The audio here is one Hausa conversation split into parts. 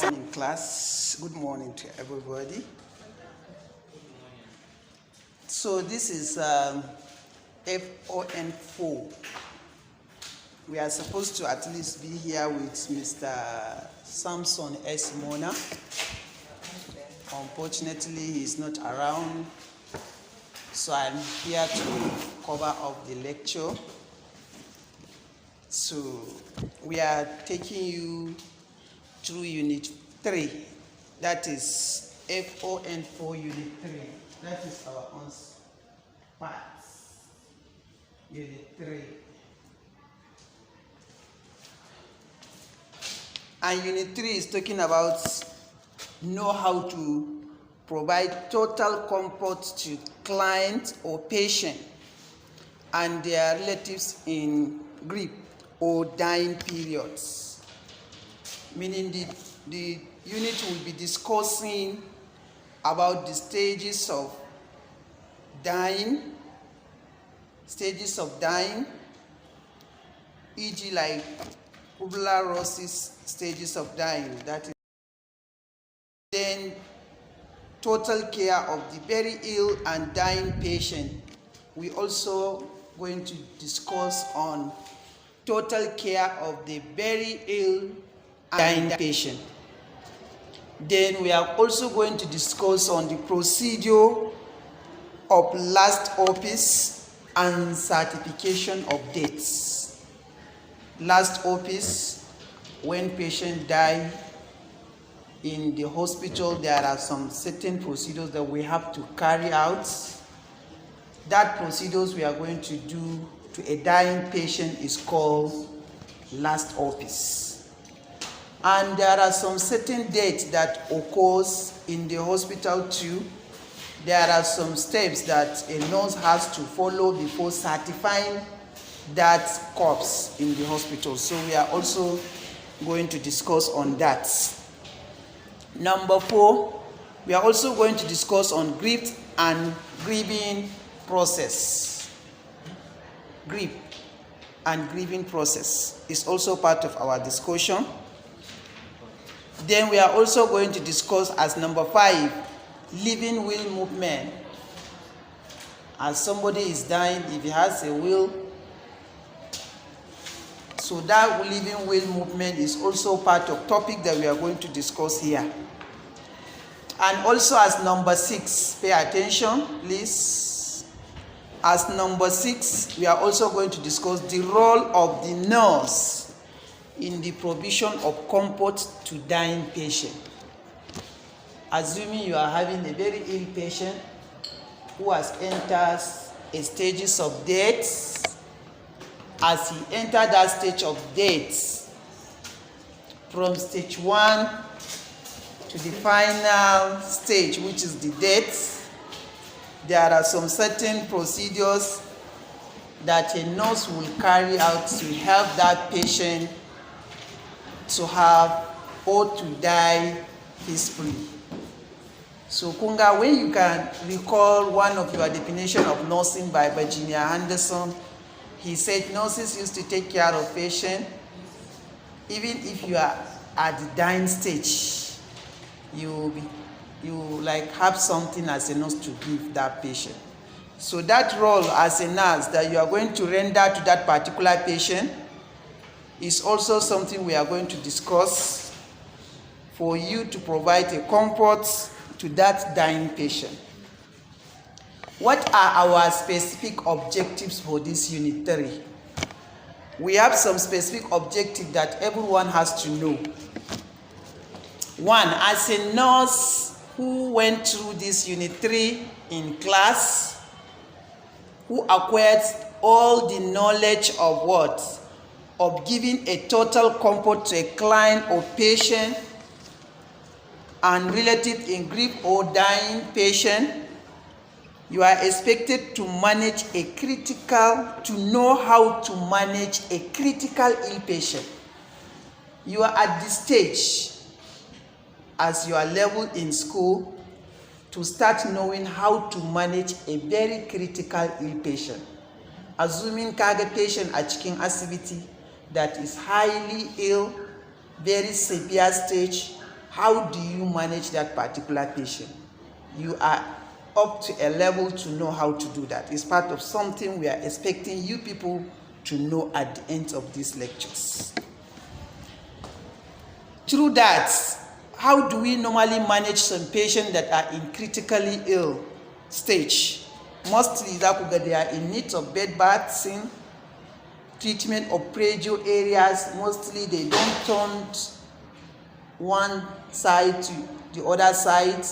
morning, class. Good morning to everybody. So this is FON 4. We are supposed to at least be here with Mr. Samson S. Mona. Unfortunately, he is not around, so I'm here to cover up the lecture. So we are taking you through Unit 3. That is FON 4 Unit 3. That is our own part. Unit 3. And Unit 3 is talking about know how to provide total comfort to client or patient and their relatives in grief or dying periods. Meaning the unit will be discussing about the stages of dying, e.g. like Kubler-Ross's stages of dying, that is. Then total care of the very ill and dying patient. We also going to discuss on total care of the very ill and dying patient. Then we are also going to discuss on the procedure of last office and certification of deaths. Last office, when patient die in the hospital, there are some certain procedures that we have to carry out. That procedures we are going to do to a dying patient is called last office. And there are some certain dates that occurs in the hospital too. There are some steps that a nurse has to follow before certifying that corpse in the hospital. So we are also going to discuss on that. Number 4, we are also going to discuss on grief and grieving process. Grief and grieving process is also part of our discussion. Then we are also going to discuss as number 5, living will movement. As somebody is dying, if he has a will, so that living will movement is also part of topic that we are going to discuss here. And also as number 6, pay attention, please. As number 6, we are also going to discuss the role of the nurse in the provision of comfort to dying patient. Assuming you are having a very ill patient who has entered a stages of death, as he entered that stage of death, from stage 1 to the final stage, which is the death, there are some certain procedures that a nurse will carry out to help that patient to have or to die peacefully. So Kunga, when you can recall one of your definition of nursing by Virginia Anderson, he said nurses used to take care of patients even if you are at the dying stage. You like have something as a nurse to give that patient. So that role as a nurse that you are going to render to that particular patient is also something we are going to discuss for you to provide a comfort to that dying patient. What are our specific objectives for this Unit 3? We have some specific objectives that everyone has to know. 1, as a nurse who went through this Unit 3 in class, who acquired all the knowledge of what? Of giving a total comfort to a client or patient and relative in grief or dying patient, you are expected to manage a to know how to manage a critical ill patient. You are at this stage as you are level in school to start knowing how to manage a very critical ill patient. Assuming kaga patient a cikin asibiti that is highly ill, very severe stage, how do you manage that particular patient? You are up to a level to know how to do that. It's part of something we are expecting you people to know at the end of these lectures. Through that, how do we normally manage some patients that are in critically ill stage? Mostly they are in need of bed bathing, treatment of pressure areas. Mostly they don't turn one side to the other side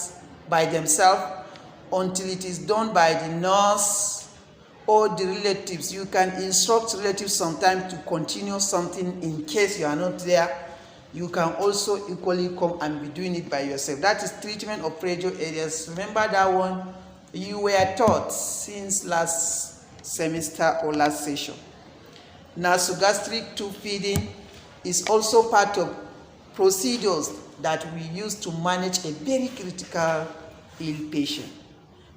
by themselves until it is done by the nurse or the relatives. You can instruct relatives sometimes to continue something in case you are not there. You can also equally come and be doing it by yourself. That is treatment of pressure areas. Remember that one you were taught since last semester or last session. Nasogastric tube feeding is also part of procedures that we use to manage a very critical ill patient.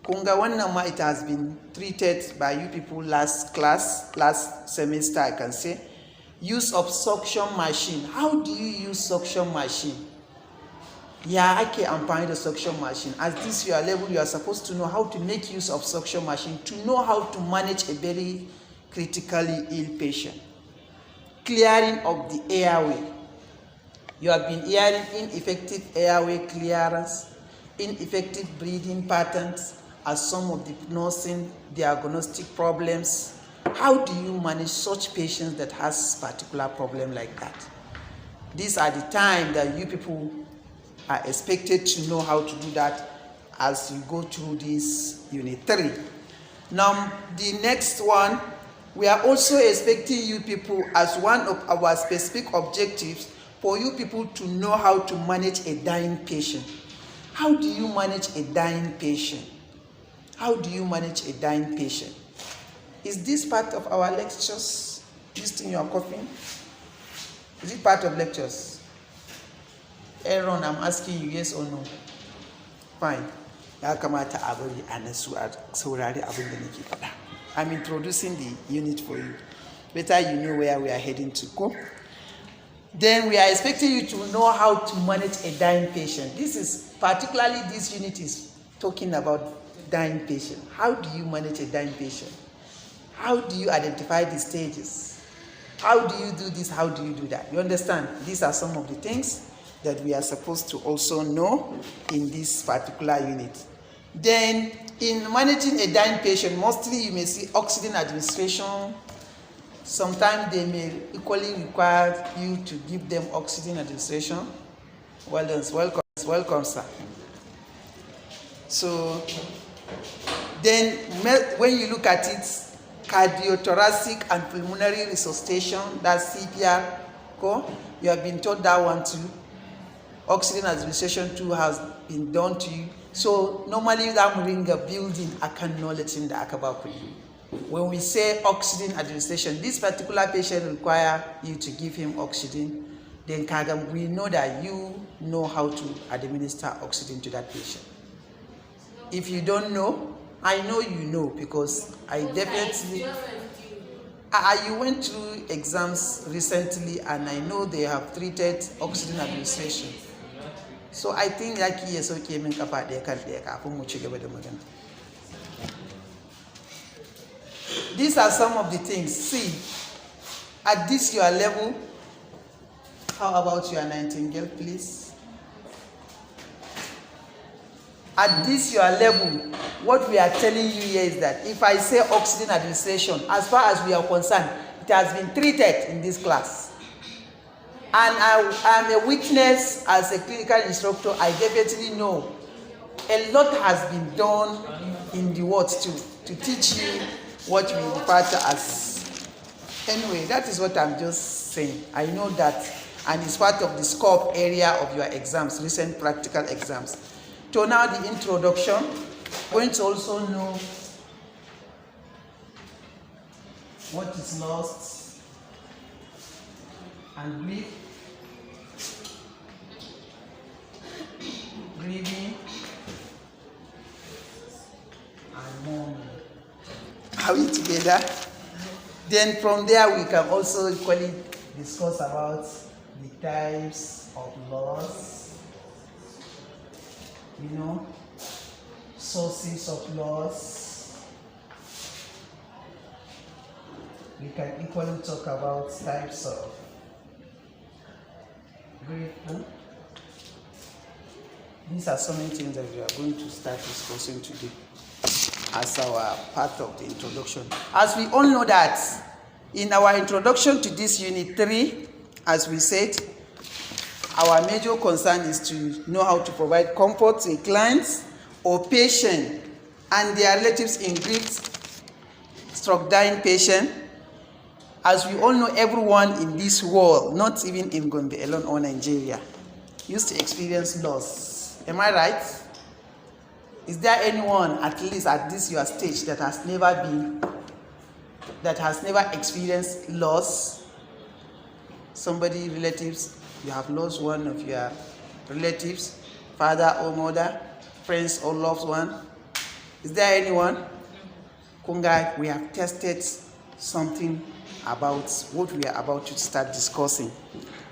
Kunga Wanama, it has been treated by you people last semester, I can say. Use of suction machine. How do you use suction machine? Yeah, I can find the suction machine. At this your level, you are supposed to know how to make use of suction machine, to know how to manage a very critically ill patient. Clearing of the airway. You have been hearing ineffective airway clearance, ineffective breathing patterns as some of the nursing diagnostic problems. How do you manage such patients that has particular problem like that? These are the time that you people are expected to know how to do that as you go through this unit 3. Now, the next one, we are also expecting you people as one of our specific objectives for you people to know how to manage a dying patient. How do you manage a dying patient? How do you manage a dying patient? Is this part of our lectures? This thing you are copying? Is it part of lectures? Aaron, I'm asking you yes or no? Fine. I'm introducing the unit for you. Better you know where we are heading to go. Then we are expecting you to know how to manage a dying patient. This is particularly this unit is talking about dying patient. How do you manage a dying patient? How do you identify the stages? How do you do this? How do you do that? You understand? These are some of the things that we are supposed to also know in this particular unit. Then, in managing a dying patient, mostly you may see oxygen administration. Sometimes they may equally require you to give them oxygen administration. Well done, welcome, sir. So, then when you look at it, cardiothoracic and pulmonary resuscitation, that's CPR, you have been taught that one too. Oxygen administration too has been done to you. So normally I'm ring a building akan knowledge in the akabaku. When we say oxygen administration, this particular patient require you to give him oxygen, then we know that you know how to administer oxygen to that patient. If you don't know, I know you know because I definitely. You went through exams recently and I know they have treated oxygen administration. So I think like yes, okay, these are some of the things. See, at this your level, how about your Nightingale, please? At this your level, what we are telling you here is that if I say oxygen administration, as far as we are concerned, it has been treated in this class. And I am a witness as a clinical instructor. I definitely know a lot has been done in the words to teach you what we refer to as. Anyway, that is what I'm just saying. I know that, and it's part of the scope area of your exams, recent practical exams. So now the introduction, going to also know what is lost and grief, grieving and mourning. Are we together? Then from there we can also equally discuss about the types of loss sources of loss. We can equally talk about types of grief. These are so many things that we are going to start discussing today as our part of the introduction. As we all know that in our introduction to this unit 3, as we said, our major concern is to know how to provide comfort to clients or patient and their relatives in grief, stroke dying patient. As we all know, everyone in this world, not even in Gombe alone or Nigeria, used to experience loss. Am I right? Is there anyone, at least at this your stage, that has never experienced loss? Somebody, relatives, you have lost one of your relatives, father or mother, friends or loved one. Is there anyone? Kunga, we have tested something about what we are about to start discussing.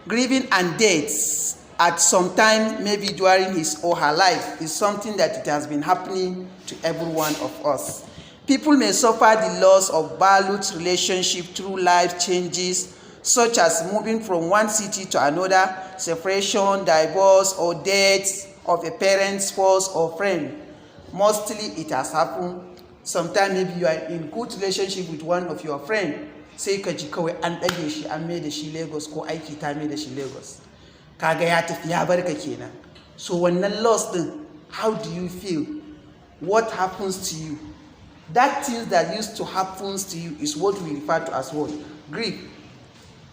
Grieving and deaths at some time, maybe during his or her life, is something that it has been happening to every one of us. People may suffer the loss of valued relationship through life changes, such as moving from one city to another, separation, divorce, or death of a parent, spouse, or friend. Mostly it has happened. Sometimes maybe you are in good relationship with one of your friends. Sai ka ji kawai an ɗage shi an mai da shi Lagos ko aiki ta mai da shi Lagos. Kaga ya tafi ya barka kenan. So wannan loss din, how do you feel? What happens to you? That thing that used to happen to you is what we refer to as what? Grief.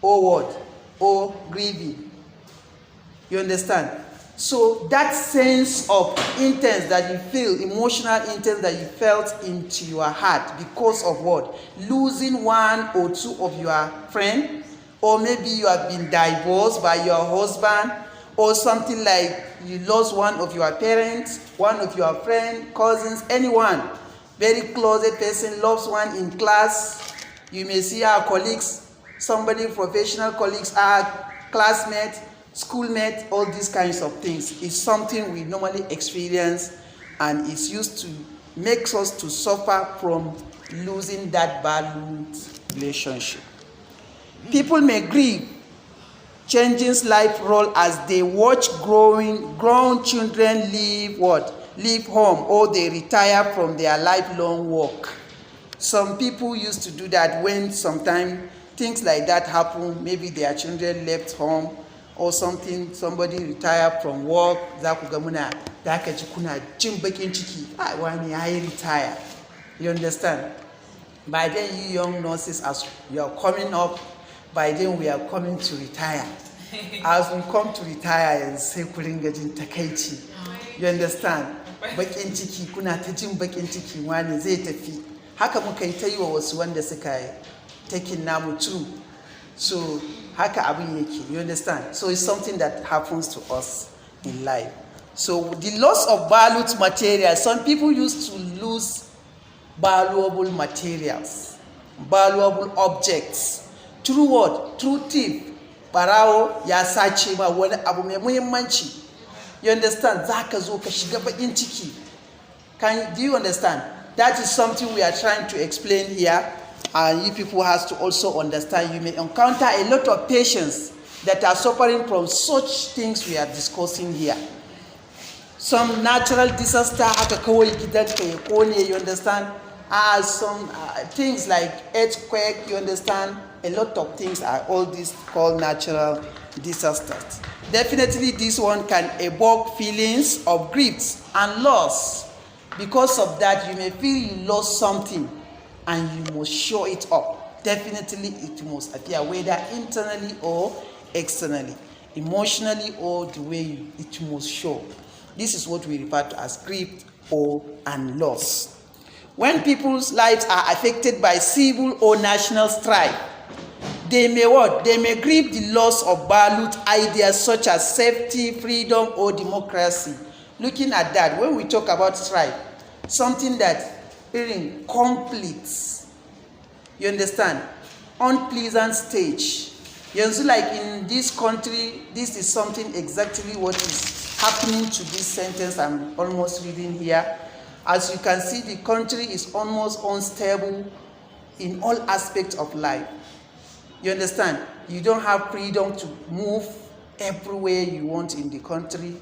Or what? Or grieving. You understand? So that sense of intense that you feel, emotional intense that you felt into your heart because of what? Losing one or two of your friends, or maybe you have been divorced by your husband, or something like you lost one of your parents, one of your friends, cousins, anyone, very close person, loves one in class. You may see our colleagues, somebody, professional colleagues, our classmates, schoolmates, all these kinds of things. It's something we normally experience, and it's used to make us to suffer from losing that valued relationship. People may grieve changing life role as they watch grown children leave home, or they retire from their lifelong work. Some people used to do that when sometimes things like that happen. Maybe their children left home or something, somebody retired from work, za ku ga muna da aka ji kuna jin bakin ciki, wani ya yi retire. You understand? By then, you young nurses, as you are coming up, by then we are coming to retire. As we come to retire, and say ku ringa jin takaici. You understand? Bakin ciki, kuna ta jin bakin ciki, wani zai tafi. Haka muka yi ta yi wa wasu wanda suka yi taking namu true. So haka abin yake, you understand? So it's something that happens to us in life. So the loss of valued materials, some people used to lose valuable materials, valuable objects. Through what? Through thief. Barawo ya sace ma wani abu mai muhimmanci. You understand? Zaka zo ka shiga bakin ciki. Do you understand? That is something we are trying to explain here. And you people have to also understand, you may encounter a lot of patients that are suffering from such things we are discussing here. Some natural disaster, you understand? Some things like earthquake, you understand? A lot of things are all these called natural disasters. Definitely this one can evoke feelings of grief and loss. Because of that, you may feel you lost something, and you must show it up. Definitely it must appear, whether internally or externally, emotionally or the way it must show. This is what we refer to as grief and loss. When people's lives are affected by civil or national strife, they may what? They may grieve the loss of valued ideas such as safety, freedom, or democracy. Looking at that, when we talk about strife, something that conflicts, you understand, unpleasant stage. Like in this country, this is something exactly what is happening to this sentence I'm almost reading here. As you can see, the country is almost unstable in all aspects of life. You understand? You don't have freedom to move everywhere you want in the country.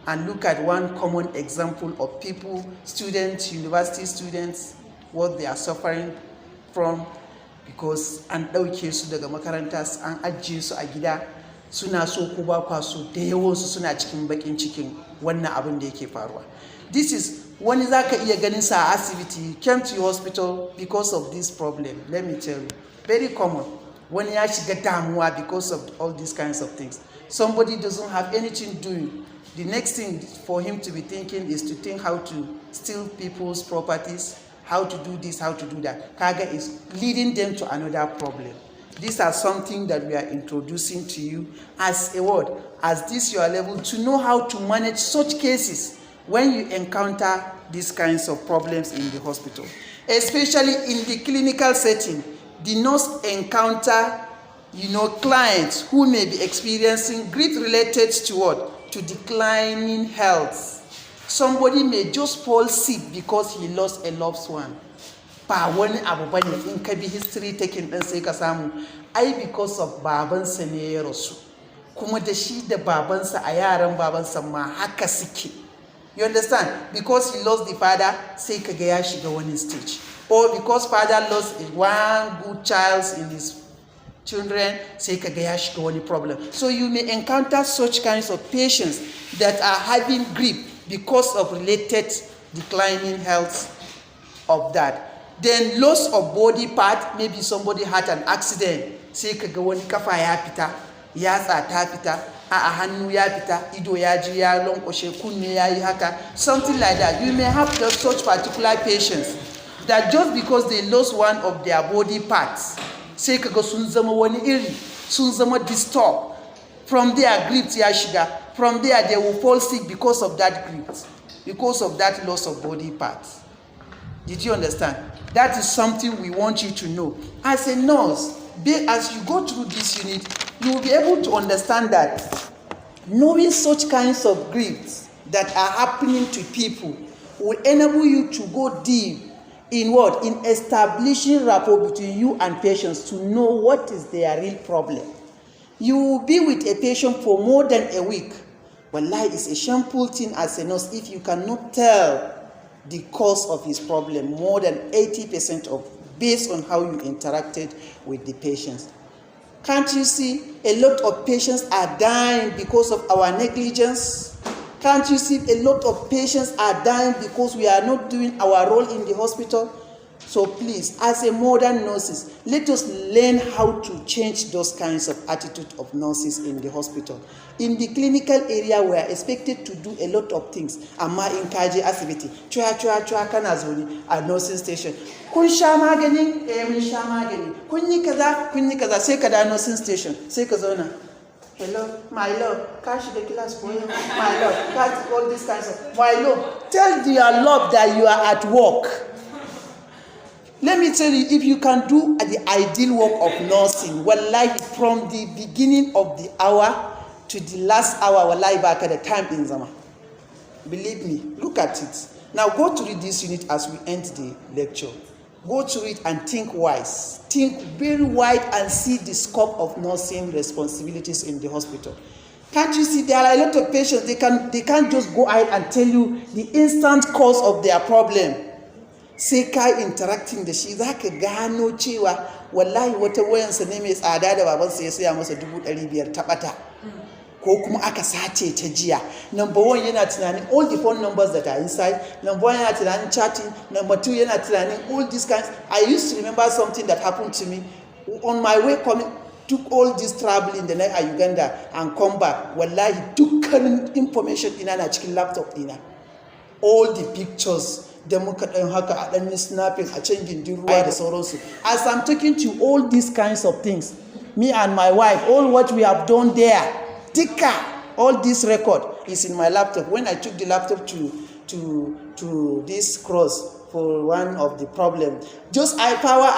And look at one common example of people, students, university students, what they are suffering from because an ɗauke su daga makaranta an ajiye su a gida suna so ko ba kwa so da yawansu suna cikin bakin cikin wannan abin da yake faruwa. This is wani zaka iya ganin sa a asibiti, came to hospital because of this problem. Let me tell you, very common. Wani ya shiga damuwa because of all these kinds of things. Somebody doesn't have anything doing. The next thing for him to be thinking is to think how to steal people's properties, how to do this, how to do that. Kaga is leading them to another problem. These are something that we are introducing to you as a word, as this your level, to know how to manage such cases when you encounter these kinds of problems in the hospital. Especially in the clinical setting, the nurse encounter, clients who may be experiencing grief related to what? To declining health. Somebody may just fall sick because he lost a loved one. Ba wani abu bane in ka bi history taking din sai ka samu ai because of babansa ne ya rasu, kuma da shi da babansa a yaran babansa ma haka suke. You understand? Because he lost the father, sai kaga ya shiga wani stage. Or because father lost one good child in his children, sai kaga ya shiga wani problem. So you may encounter such kinds of patients that are having grief because of related declining health of that. Then loss of body part, maybe somebody had an accident, sai kaga wani kafa ya fita, yatsa ta fita, a hannu ya fita, ido ya ji ya lankwashe, kunne ya yi haka, something like that. You may have just such particular patients that just because they lost one of their body parts, sai kaga sun zama wani iri, sun zama disturbed. From there, grief ya shiga. From there, they will fall sick because of that grief, because of that loss of body parts. Did you understand? That is something we want you to know. As a nurse, as you go through this unit, you will be able to understand that knowing such kinds of griefs that are happening to people will enable you to go deep in what? In establishing rapport between you and patients to know what is their real problem. You will be with a patient for more than a week. Wallahi, it's a shameful thing as a nurse if you cannot tell the cause of his problem more than 80% of based on how you interacted with the patients. Can't you see a lot of patients are dying because of our negligence? Can't you see a lot of patients are dying because we are not doing our role in the hospital? So please, as a modern nurses, let us learn how to change those kinds of attitude of nurses in the hospital. In the clinical area, we are expected to do a lot of things. Amma in kaje asibiti, chua kana zoni a nursing station. Kun sha magani, mun sha magani. Kun yi kaza, sai ka da nursing station, sai ka zauna. Hello, my love, cash the class for you. My love, cash all these kinds of. My love, tell your love that you are at work. Let me tell you, if you can do the ideal work of nursing, wallahi, from the beginning of the hour to the last hour, wallahi, back at the time in Zama. Believe me, look at it. Now go to read this unit as we end the lecture. Go to it and think wise. Think very wide and see the scope of nursing responsibilities in the hospital. Can't you see there are a lot of patients, they can't just go ahead and tell you the instant cause of their problem. Sai ka interacting da shi za ka gano cewa wallahi wata wayansa ne mai tsada da babansa ya saya masa 500 ta ɓata, ko kuma aka sace ta jiya. Number one yana tunanin all the phone numbers that are inside. Number one yana tunanin chatting. Number two yana tunanin all these kinds. I used to remember something that happened to me on my way coming. Took all this travel in the night at Uganda and come back. Wallahi dukkanin information ina na cikin laptop ina. All the pictures. Da muka ɗan haka a ɗan snapping a can gindin ruwa da sauransu. As I'm talking to you, all these kinds of things, me and my wife, all what we have done there, Tika, all this record is in my laptop. When I took the laptop to this cross for one of the problems, just power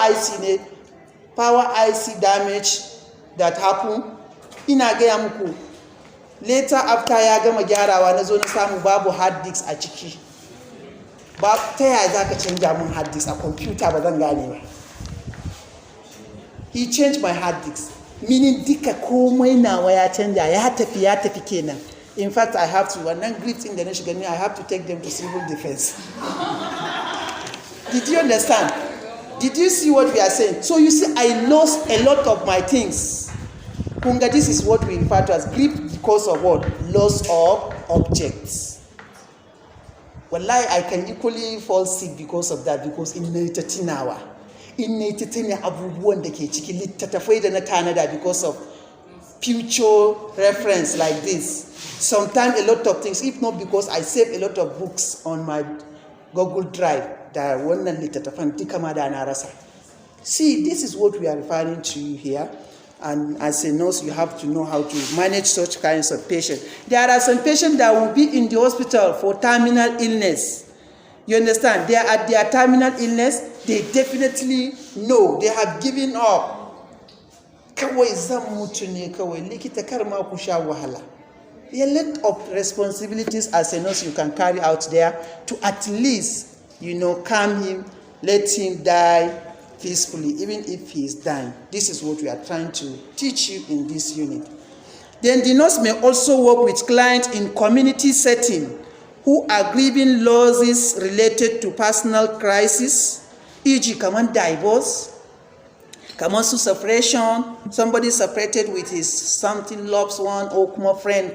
IC damage that happened, ina gaya muku, later after ya gama gyarawa na zo na samu babu hard disk a ciki. Ba ta yaya za ka canja mun hard disk a computer ba zan gane ba. He changed my hard disk. Meaning duka komai nawa ya canja, ya tafi kenan. In fact, I have to, wannan grips in the nation, I have to take them to civil defense. Did you understand? Did you see what we are saying? So you see, I lost a lot of my things. Kunga, this is what we refer to as grip because of what? Loss of objects. Wallahi, I can equally fall sick because of that, because in tinawa. In abubuwan da ke ciki littattafai da na tanada because of future reference like this. Sometimes a lot of things, if not because I save a lot of books on my Google Drive, da wannan littattafan duka ma da na rasa. See, this is what we are referring to here. And as a nurse, you have to know how to manage such kinds of patients. There are some patients that will be in the hospital for terminal illness. You understand? They are at their terminal illness. They definitely know. They have given up. Kawai zan mutu ne kawai, likita kar ma ku sha wahala. A lot of responsibilities as a nurse you can carry out there to at least, calm him, let him die peacefully, even if he is dying. This is what we are trying to teach you in this unit. Then the nurse may also work with clients in community setting who are grieving losses related to personal crisis, e.g. kaman divorce, kaman separation, somebody separated with his something loved one or kuma friend,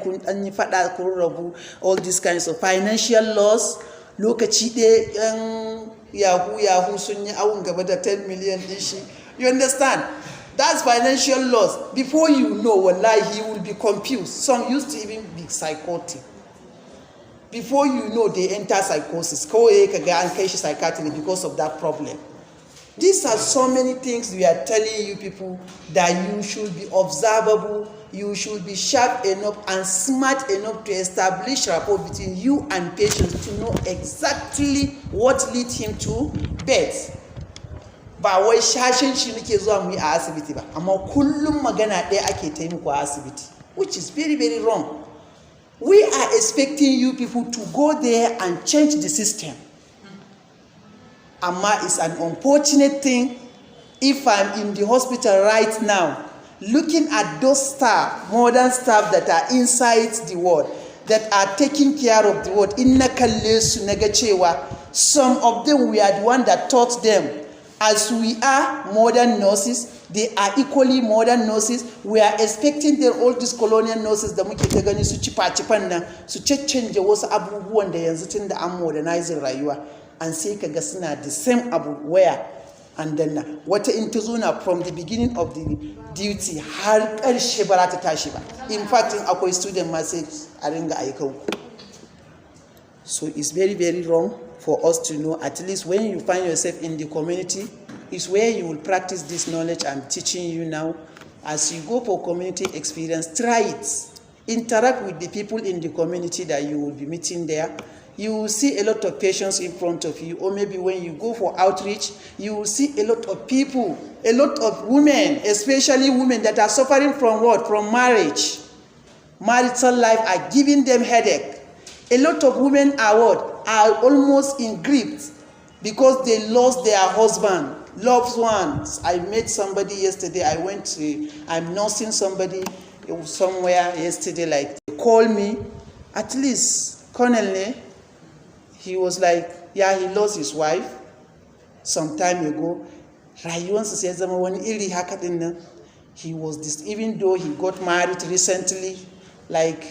all these kinds of financial loss. Lokaci ɗaya yahoo sun yi awon gaba da 10 million ɗin shi. You understand? That's financial loss. Before you know, wallahi, he will be confused. Some used to even be psychotic. Before you know, they enter psychosis. Kawai kaga an kai shi psychiatrist because of that problem. These are so many things we are telling you people that you should be observable, you should be sharp enough and smart enough to establish rapport between you and patients to know exactly what leads him to bed. Ba wai shashin shi nake zuwa mu yi a asibiti ba, amma kullum magana ɗaya ake ta yi muku a asibiti, which is very, very wrong. We are expecting you people to go there and change the system. Amma it's an unfortunate thing if I'm in the hospital right now, looking at those staff, modern staff that are inside the ward, that are taking care of the ward, in kalle su naga cewa, some of them we are the one that taught them. As we are modern nurses, they are equally modern nurses. We are expecting their all these colonial nurses da muke ta gani su cipa-cipan nan su caccanje wasu abubuwan da yanzu tun da an modernizing rayuwa, and sai kaga suna the same abu where and then wata in ta zuna from the beginning of the duty har ƙarshe ba za ta tashi ba. In fact, in akwai student ma sai a ringa aikan ku. So it's very, very wrong for us to know, at least when you find yourself in the community, is where you will practice this knowledge I'm teaching you now. As you go for community experience, try it. Interact with the people in the community that you will be meeting there. You will see a lot of patients in front of you, or maybe when you go for outreach, you will see a lot of people, a lot of women, especially women that are suffering from what? From marriage. Marital life are giving them headache. A lot of women are what? Are almost in grief because they lost their husband, loved ones. I met somebody yesterday. I'm nursing somebody somewhere yesterday. Like, they called me, at least, Colonel, he was like, yeah, he lost his wife some time ago. Rayuwansa sai zama wani iri haka din nan. He was this, even though he got married recently, like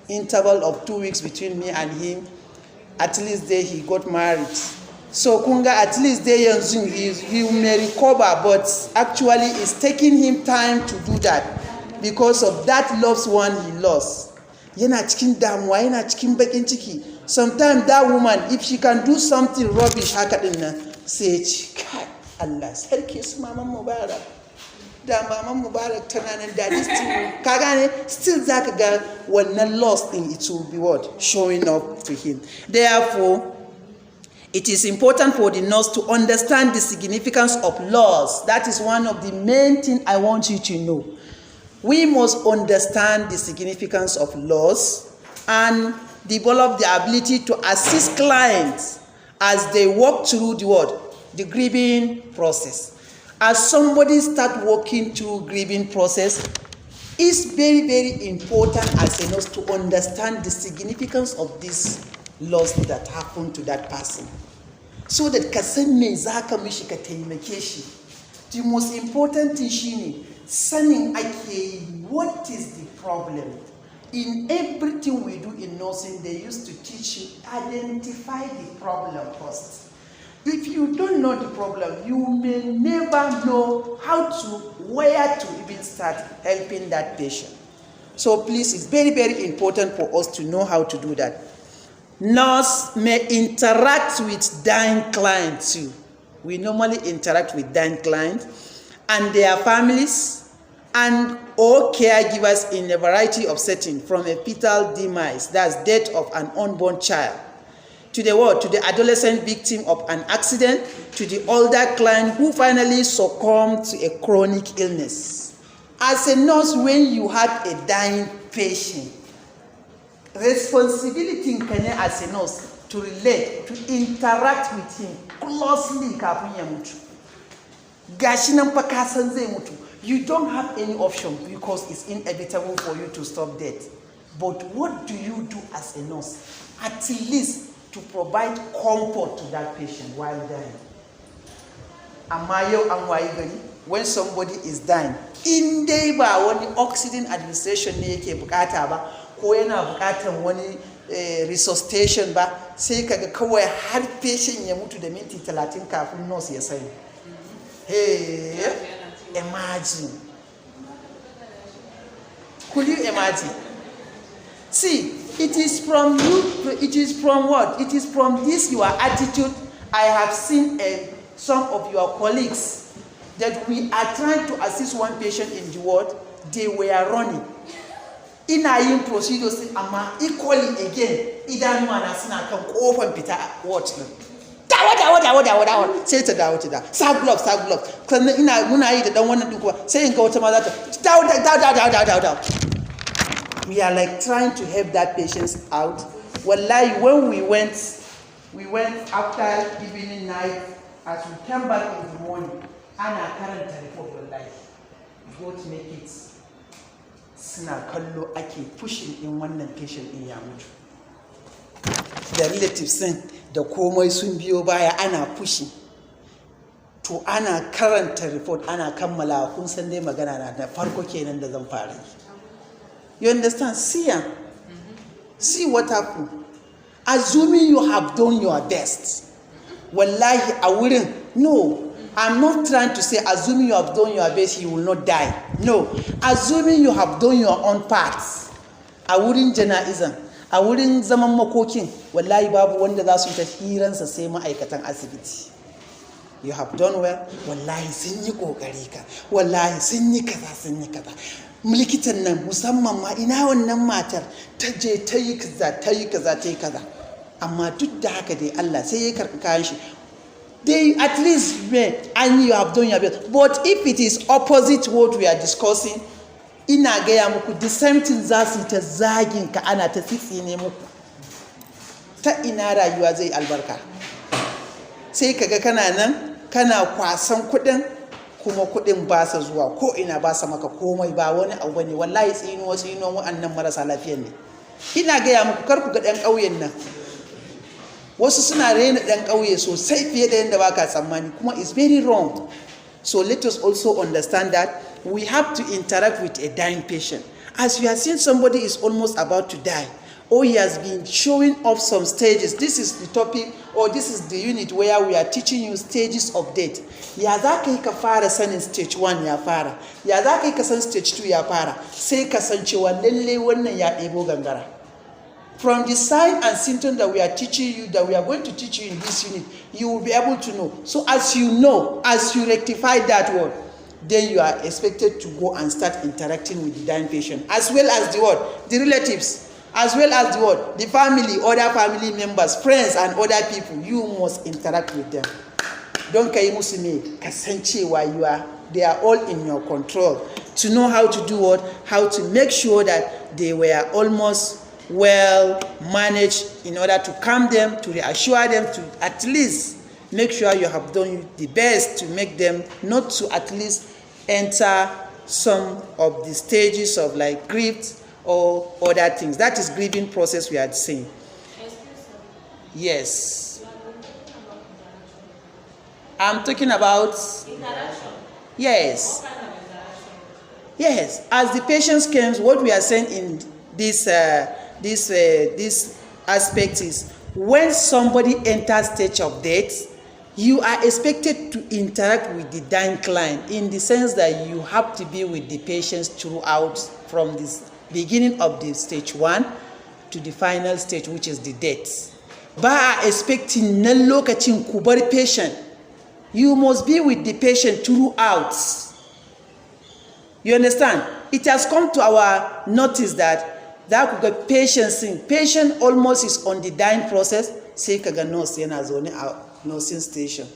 interval of 2 weeks between me and him, at least there he got married. So kunga, at least there he may recover, but actually it's taking him time to do that because of that loved one he lost. Yana cikin damuwa, yana cikin bakin ciki. Sometimes that woman, if she can do something rubbish haka din nan, sai ce, kai Allah sarki su Maman Mubarak. Da Maman Mubarak tana nan da still ka gane, still zaka ga wannan loss thing, it will be what? Showing up to him. Therefore, it is important for the nurse to understand the significance of loss. That is one of the main things I want you to know. We must understand the significance of loss and develop the ability to assist clients as they walk through the grieving process. As somebody start walking through grieving process, it's very, very important as a nurse to understand the significance of this loss that happened to that person. So that ka san me za ka mishi ka taimake shi. The most important thing shine sanin ake what is the problem. In everything we do in nursing, they used to teach you identify the problem first. If you don't know the problem, you may never know where to even start helping that patient. So please, it's very, very important for us to know how to do that. Nurse may interact with dying clients too. We normally interact with dying clients and their families and or caregivers in a variety of settings, from a fetal demise, that's death of an unborn child, to the adolescent victim of an accident, to the older client who finally succumbed to a chronic illness. As a nurse, when you have a dying patient, responsibility as a nurse to relate, to interact with him closely kafin ya mutu. Gashi nan fa ka san zai mutu. You don't have any option because it's inevitable for you to stop death. But what do you do as a nurse? At least to provide comfort to that patient while dying. Amma yau an wayi gari, when somebody is dying, in dai ba wani oxygen administration ne yake bukata ba, ko yana bukatan wani resuscitation ba, sai kaga kawai har patient ya mutu da minti 30 kafin nurse ya sani. Hey, imagine. Could you imagine? See, it is from you, it is from what? It is from this your attitude. I have seen some of your colleagues that we are trying to assist one patient in the ward, they were running. Ina yin procedures amma equally again, idan mana suna kan kofan fita ward din. Dawo sai ta dawo sa glove sannan muna yi da dan wannan din kuma sai in ga wata ma za ta dawo. We are like trying to help that patient out. Wallahi, when we went after evening night, as we came back in the morning, ana karanta report wallahi. God make it. Suna kallo ake pushing in wannan patient din ya mutu. The relatives din da komai sun biyo baya ana pushing. To ana karanta report, ana kammala kun san dai magana na da farko kenan da zan fara yi. You understand? See what happened. Assuming you have done your best. Wallahi, I wouldn't. No, I'm not trying to say assuming you have done your best, he will not die. No, assuming you have done your own parts. I wouldn't jana'izan. I wouldn't zaman makokin. Wallahi babu wanda za su ta hiransa sai ma'aikatan asibiti. You have done well. Wallahi sun yi kokari ka. Wallahi sun yi kaza. Likitan nan musamman ma ina wannan matar ta je ta yi kaza. Amma duk da haka dai Allah sai ya karɓi kayan shi. They at least and you have done your best. But if it is opposite what we are discussing, ina gaya muku the same thing za su ta zagin ka ana ta tsitsine muku. Ta ina rayuwa zai albarka. Sai kaga kana nan kana kwasan kuɗin kuma kuɗin ba sa zuwa ko ina ba sa maka komai ba wani abu ne wallahi tsino wa'annan marasa lafiyan ne. Ina gaya muku kar ku ga ɗan ƙauyen nan. Wasu suna raina ɗan ƙauye sosai fiye da yadda baka tsammani kuma it's very wrong. So let us also understand that we have to interact with a dying patient. As you have seen somebody is almost about to die, or he has been showing off some stages. This is the topic, or this is the unit where we are teaching you stages of death. Ya za ka yi ka fara sanin stage 1 ya fara, ya za ka yi ka san stage 2 ya fara, sai ka san cewa lalle wannan ya ɗebo gangara. From the sign and symptom that we are teaching you, that we are going to teach you in this unit, you will be able to know. So as you know, as you rectify that word, then you are expected to go and start interacting with the dying patient, as well as the relatives, as well as the family, other family members, friends, and other people. You must interact with them. Don't kai musu ne kasancewa they are all in your control. to know how to do what, how to make sure that they were almost well managed in order to calm them, to reassure them, to at least make sure you have done the best to make them not to at least enter some of the stages of like grief or other things. That is grieving process we are saying. Yes. I'm talking about interaction. Yes. Yes. As the patients came, what we are saying in this aspect is when somebody enters stage of death, you are expected to interact with the dying client in the sense that you have to be with the patients throughout from this beginning of the stage 1 to the final stage, which is the death. Ba expecting na lokacin ku bar patient. You must be with the patient throughout. You understand? It has come to our notice that could get patient almost is on the dying process. Sai kaga nurse yana zaune a nursing station.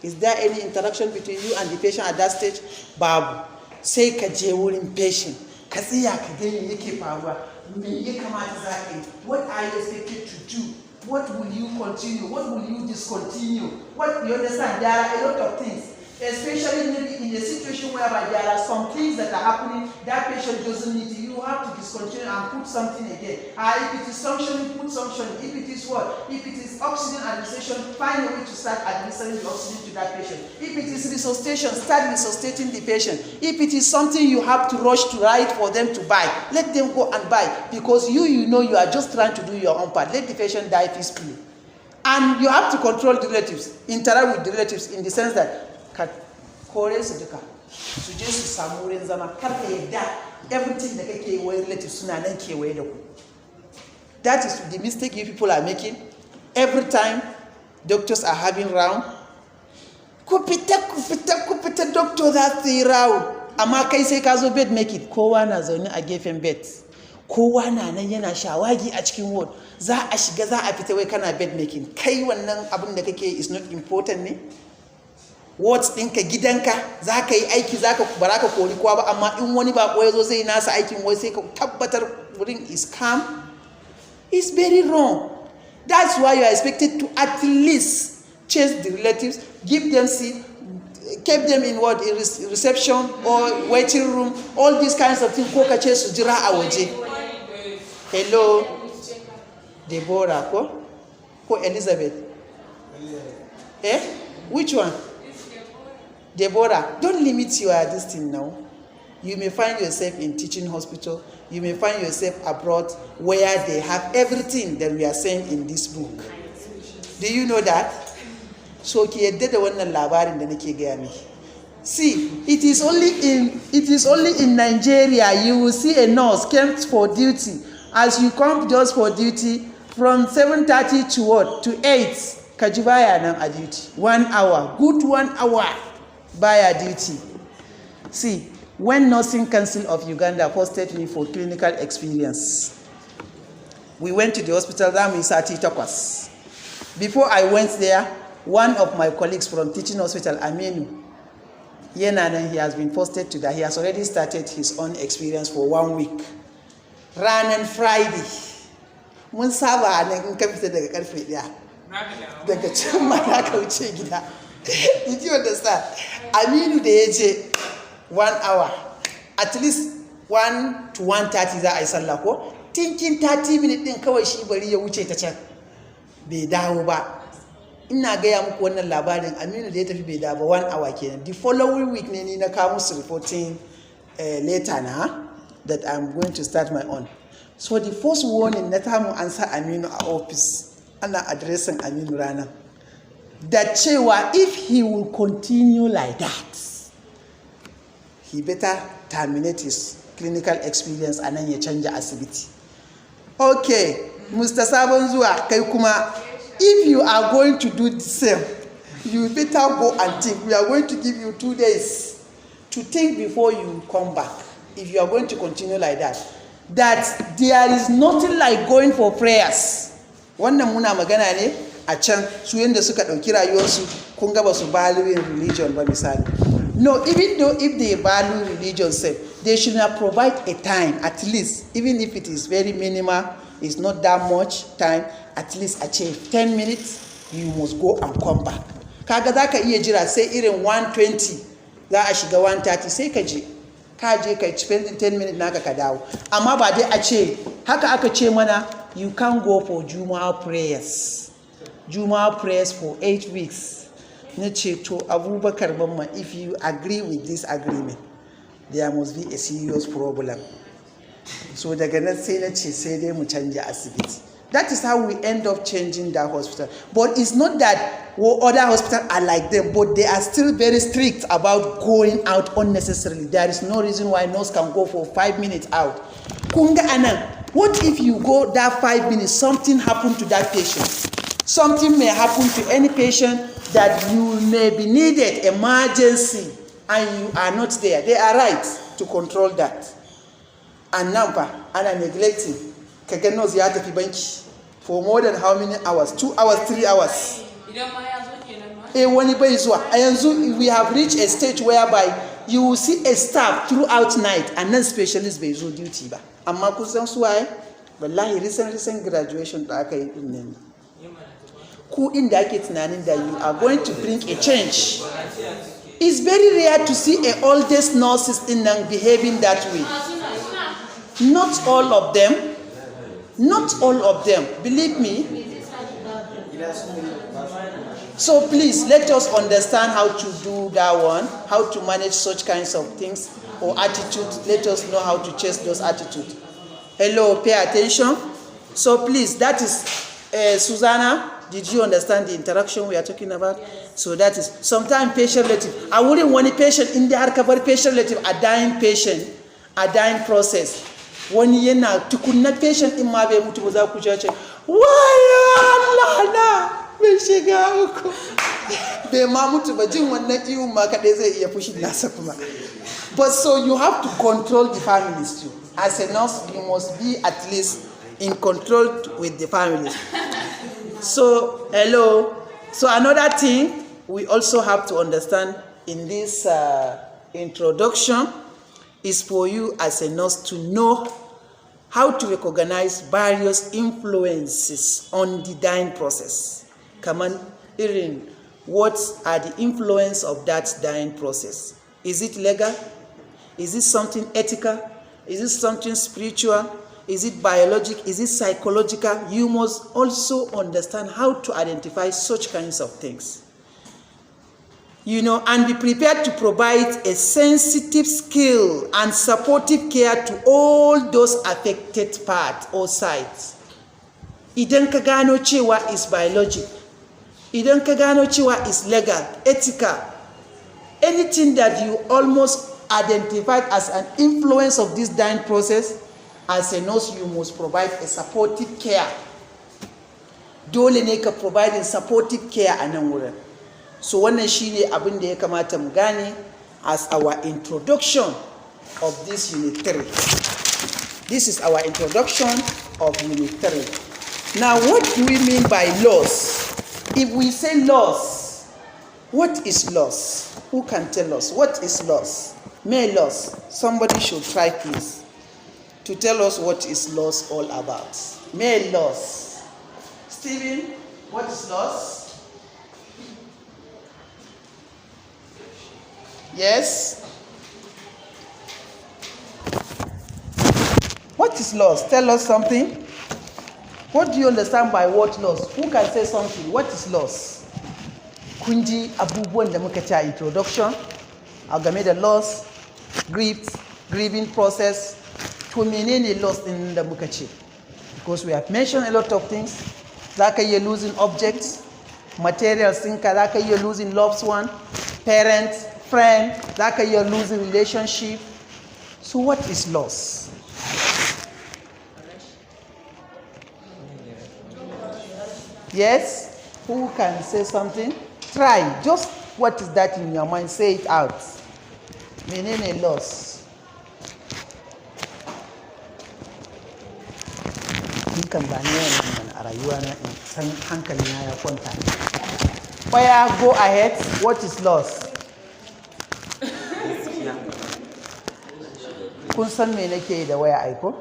Is there any interaction between you and the patient at that stage? Babu. Sai ka je wurin patient. Ka tsaya ka ga me yake faruwa. Me ya kamata za ka yi? What are you expected to do? What will you continue? What will you discontinue? What you understand? There are a lot of things, especially maybe in a situation whereby there are some things that are happening that patient doesn't need. You have to discontinue and put something again. If it is suctioning, put suctioning. If it is what? If it is oxygen administration, find a way to start administering the oxygen to that patient. If it is resuscitation, start resuscitating the patient. If it is something you have to rush to write for them to buy, let them go and buy, because you know you are just trying to do your own part. Let the patient die peacefully. And you have to control the relatives, interact with the relatives in the sense that kore su duka su je su samu wurin zama kar ka yadda everything da kake yi relatives suna nan kewaye da ku. That is the mistake you people are making. Every time doctors are having round, ku fita doctor za su yi round, amma kai sai ka zo bed making, kowa na zaune a gefen bed, kowa na nan yana shawagi a cikin ward, za a shiga za a fita wai kana bed making. Kai wannan abin da kake is not important ne? Wards ɗinka gidanka za ka yi aiki, ba za ka kori kowa ba, amma in wani bako ya zo zai nasa aikin wai sai ka tabbatar wurin is calm. It's very wrong. That's why you are expected to at least chase the relatives, give them seat, keep them in what, in reception or waiting room, all these kinds of things. Ko ka ce su jira a waje. Hello, Deborah ko Elizabeth? Which one? Deborah, don't limit your this thing now. You may find yourself in teaching hospital. You may find yourself abroad where they have everything that we are saying in this book. Do you know that? So ki yadda da wannan labarin da nake gaya miki. See, it is only in Nigeria you will see a nurse came for duty. As you come just for duty from 7:30 to what? To 8. Kajibaya nan a duty. 1 hour. Good 1 hour. By duty. See, when Nursing Council of Uganda hosted me for clinical experience, we went to the hospital, Before I went there, one of my colleagues from teaching hospital, Aminu, he has been posted to that. He has already started his own experience for 1 week. Ranan Friday. Mun saba nan in ka fita daga karfe 1. Daga can ma za ka wuce gida. Did you understand? Aminu da ya ce 1 hour, at least 1 to 1:30 za a yi sallah ko? Tinkin 30 minutes din kawai shi bari ya wuce ta can. Bai dawo ba. Ina gaya muku wannan labarin, Aminu da ya tafi bai dawo ba 1 hour kenan. The following week ne ni na kawo musu reporting later na that I'm going to start my own. So the first warning na tamu an sa Aminu a office. Ana addressing Aminu ranar. That cewa if he will continue like that, he better terminate his clinical experience and then ya canja asibiti. Okay, Mr. Sabon zuwa kai kuma, if you are going to do the same, you better go and think. We are going to give you 2 days to think before you come back. If you are going to continue like that, that there is nothing like going for prayers. Wannan muna magana ne a can su yanda suka ɗauki rayuwarsu kun ga ba su valuing religion ba misali. No, even though if they value religion self, they should not provide a time, at least, even if it is very minimal, it's not that much time, at least achieve 10 minutes, you must go and come back. Kaga za ka iya jira sai irin 120 za a shiga 130 sai ka je ka spend 10 minutes naka ka dawo. Amma ba dai a ce haka aka ce mana you can go for Jumu'ah prayers. Jumu'ah prayers for 8 weeks. Na ce to Abubakar Mamman, if you agree with this agreement, there must be a serious problem. So daga nan sai na ce sai dai mu canja asibiti. That is how we end up changing that hospital. But it's not that other hospitals are like them, but they are still very strict about going out unnecessarily. There is no reason why nurse can go for 5 minutes out. Kunga anan, what if you go that 5 minutes, something happened to that patient? Something may happen to any patient that you may be needed, emergency, and you are not there. They are right to control that. And now, and neglecting. Kaga nurse ya tafi banki for more than how many hours? 2 hours, 3 hours. Wani bai zuwa. A yanzu we have reached a stage whereby you will see a staff throughout night and then specialist bai zo duty ba. Amma kun san su waye? Wallahi recent graduation da aka yi din nan. Ku inda ake tunanin that you are going to bring a change. It's very rare to see a oldest nurses in nan behaving that way. Not all of them. Not all of them, believe me. So please, let us understand how to do that one, how to manage such kinds of things or attitudes. Let us know how to chase those attitudes. Hello, pay attention. So please, that is Susanna. Did you understand the interaction we are talking about? So that is sometimes patient relative. I wouldn't want a patient in the hardcover patient relative, a dying patient, a dying process. Wani yana tukunna patient in ma bai mutu ba za ku ce waya Allah na bai shiga uku bai ma mutu ba jin wannan ihun ma kadai zai iya fushi nasa kuma. But so you have to control the families too. As a nurse, you must be at least in control with the families. So hello. So another thing we also have to understand in this introduction is for you as a nurse to know how to recognize various influences on the dying process. Come on, Irin, what are the influence of that dying process? Is it legal? Is it something ethical? Is it something spiritual? Is it biological? Is it psychological? You must also understand how to identify such kinds of things. And be prepared to provide a sensitive skill and supportive care to all those affected parts or sides. Idan ka gano cewa is biologic, idan ka gano cewa is legal, ethical, anything that you almost identified as an influence of this dying process, as a nurse you must provide a supportive care. Dole ne ka provide supportive care a nan wurin. So wannan shine abin da ya kamata mu gane as our introduction of this unit 3. This is our introduction of unit 3. Now, what do we mean by loss? If we say loss, what is loss? Who can tell us what is loss? May loss. Somebody should try please to tell us what is loss all about. May loss. Stephen, what is loss? Yes? What is loss? Tell us something. What do you understand by what loss? Who can say something? What is loss? Kunji abubuwan da muka ci a introduction, a game da loss, grieving process, to menene loss din da muka ci? Because we have mentioned a lot of things. Zaka iya losing objects, materials ɗinka, zaka iya losing loved one, parents, friend, zaka iya losing relationship. So what is loss? Yes? Who can say something? Try. Just what is that in your mind? Say it out. Menene loss? Kan ba ne a rayuwa na in san hankali na ya kwanta. Fire, go ahead. What is loss? kun san me nake yi da waya aiko?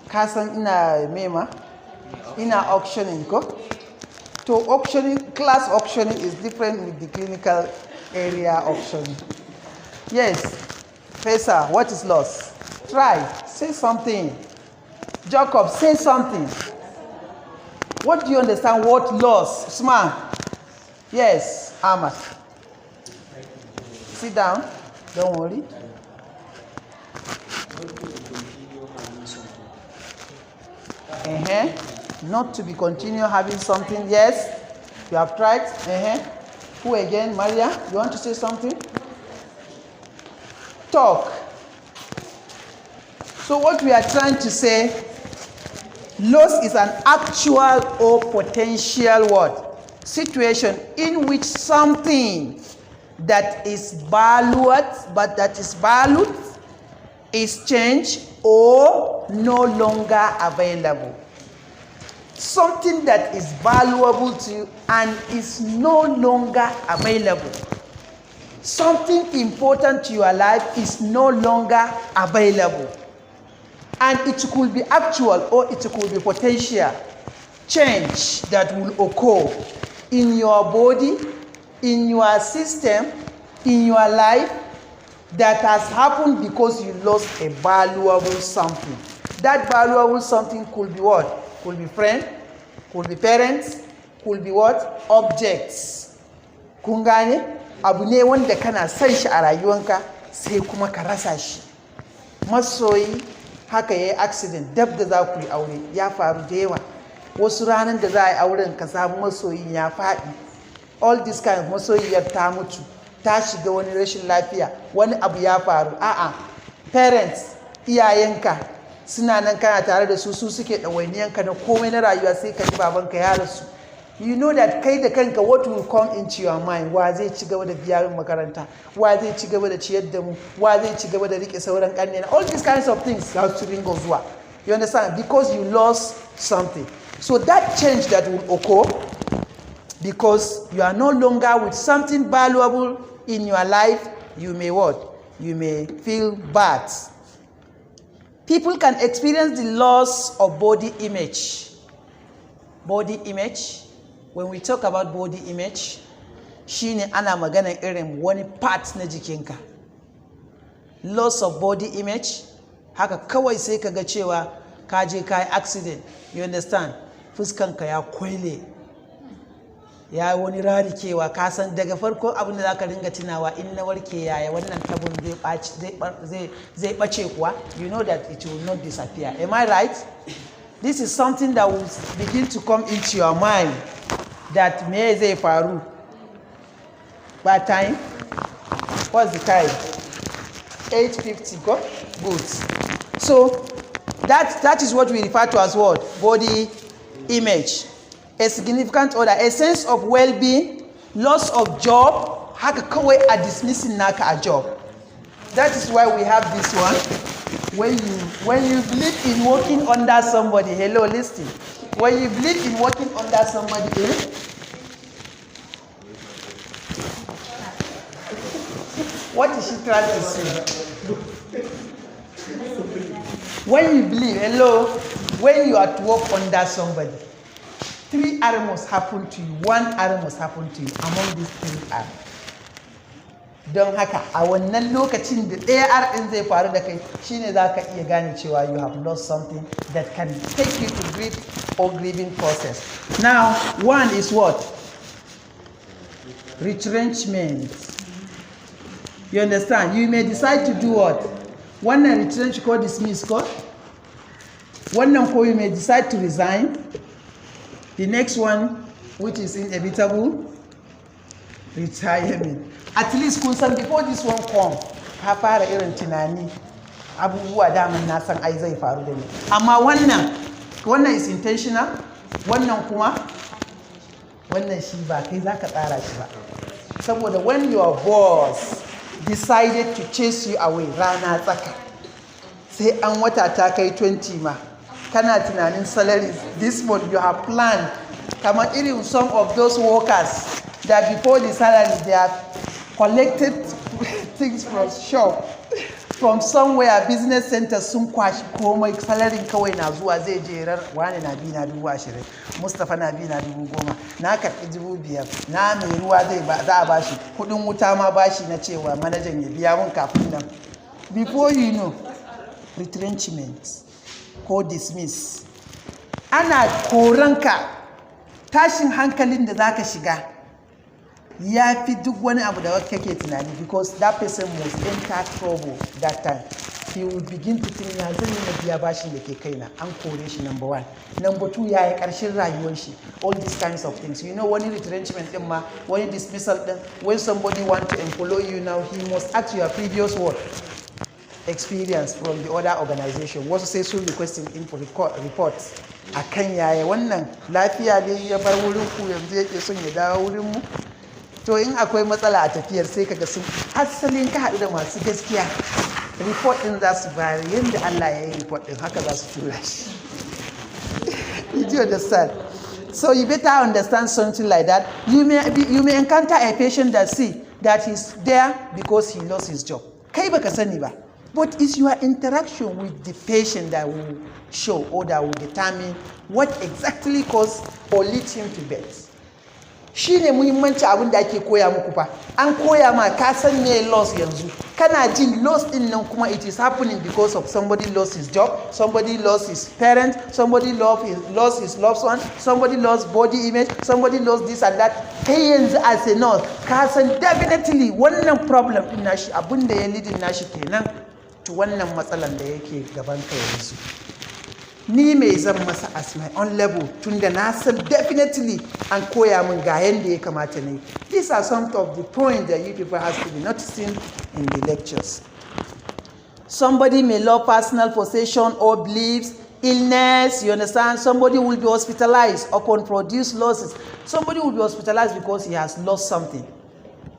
Ka san ina mema? Ina auctioning ko? To auctioning, class auctioning is different with the clinical area auctioning. Yes, Faisal, what is loss? Try, say something. Jacob, say something. What do you understand what loss? Smart. Yes, Ahmad. Sit down, don't worry. Not to be continue having something. Yes, you have tried. Who again? Maria, you want to say something? Talk. So what we are trying to say, loss is an actual or potential what? Situation in which something that is valued, is changed or no longer available. Something that is valuable to you and is no longer available. Something important to your life is no longer available. And it could be actual or it could be potential change that will occur in your body, in your system, in your life, that has happened because you lost a valuable something. That valuable something could be what? Could be friend, could be parents, could be what? Objects. Kun gane? Abu ne wanda kana san shi a rayuwanka sai kuma ka rasa shi. Masoyi haka yayi accident dab da za ku yi aure ya faru da yawa. Wasu ranar da za a yi auren ka samu masoyin ya faɗi. All this kind of masoyiyar ta mutu, ta shiga wani rashin lafiya, wani abu ya faru. Parents, iyayenka suna nan kana tare da su suke ɗawainiyanka na komai na rayuwa sai ka ji babanka ya rasu. You know that kai da kanka what will come into your mind? Wa zai ci gaba da biya makaranta? Wa zai ci gaba da ciyar da mu? Wa zai ci gaba da rike sauran ƙannena? All these kinds of things have to ringo zuwa. You understand? Because you lost something. So that change that will occur because you are no longer with something valuable in your life, you may what? You may feel bad. People can experience the loss of body image. Body image, when we talk about body image, shine ana maganan irin wani part na jikinka. Loss of body image, haka kawai sai kaga cewa ka je ka yi accident, you understand? Fuskanka ya kwele, ya wani rarikewa, ka san daga farko abin da za ka ringa tunawa in na warke yaya wannan tabon zai ɓace kuwa, you know that it will not disappear. Am I right? This is something that will begin to come into your mind, that me zai faru. By time? What's the time? 8:50, go? Good. So that is what we refer to as what? Body image. A significant order, a sense of well-being, loss of job, haka kawai a dismissing naka a job. That is why we have this one. When you believe in working under somebody, hello, listen. When you believe in working under somebody, what is she trying to say? When you believe, hello, when you are to work under somebody, 3 errors must happen to you, 1 error must happen to you among these 3 errors. Don haka a wannan lokacin da ɗaya ɗin zai faru da kai shine za ka iya gane cewa you have lost something that can take you to grief or grieving process. Now, 1 is what? Retrenchment. You understand? You may decide to do what? Wannan retrench ko dismiss ko? Wannan ko you may decide to resign. The next one, which is inevitable, retirement. At least kun san before this one come, ka fara irin tunani abubuwa daman na san ai zai faru da ni. Amma wannan is intentional, wannan kuma wannan shi ba kai zaka tsara shi ba. Saboda when your boss decided to chase you away rana tsaka, sai an wata ta kai 20 ma, kana tunanin salaries this month you have planned, kamar irin some of those workers that before the salary they have collected things from shop. from somewhere business center sun kwashi komai salarin kawai na zuwa zai jerar wani na bi na 20,000 Mustapha na bi na 10,000 na karɓi 5,000 na mai ruwa za a bashi kudin wuta ma bashi na cewa manajan ya biya mun kafin nan. Before you know, retrenchment ko dismiss, ana koranka, tashin hankalin da zaka shiga ya fi duk wani abu da kake tunani, because that person must enter trouble that time. He will begin to think, ya zan yi na biya bashin da ke kaina, an kore shi, number one. Number two, ya yi ƙarshen rayuwar shi. All these kinds of things. You know, wani retrenchment din ma, wani dismissal din, when somebody want to employ you now, he must ask your previous work experience from the other organization. Wasu sai su requesting in for reports akan yaya wannan lafiya ne ya bar wurin ku yanzu yake son ya dawo wurin mu. To in akwai matsala a tafiyar sai kaga sun asalin ka haɗu da masu gaskiya, report din za su bayar yadda Allah ya yi report din haka za su tura shi. Did you understand? So you better understand something like that. You may encounter a patient that he's there because he lost his job. Kai baka sani ba. But it's your interaction with the patient that will show or that will determine what exactly caused or lead him to death. Shi ne muhimmanci abin da ake koya muku fa. An koya ma ka san me loss yanzu. Kana jin loss din nan kuma it is happening because of somebody lost his job, somebody lost his parent, somebody lost his loved one, somebody lost body image, somebody lost this and that. Kai yanzu as a nurse, ka san definitely wannan problem din nashi abin da ya leading nashi kenan to wannan matsalan da yake gaban ka yanzu. Ni mai zan masa as my own level tunda na san definitely an koya min ga yanda ya kamata ne. These are some of the points that you people have to be noticing in the lectures. Somebody may lose personal possession or beliefs, illness, you understand? Somebody will be hospitalized upon produce losses. Somebody will be hospitalized because he has lost something.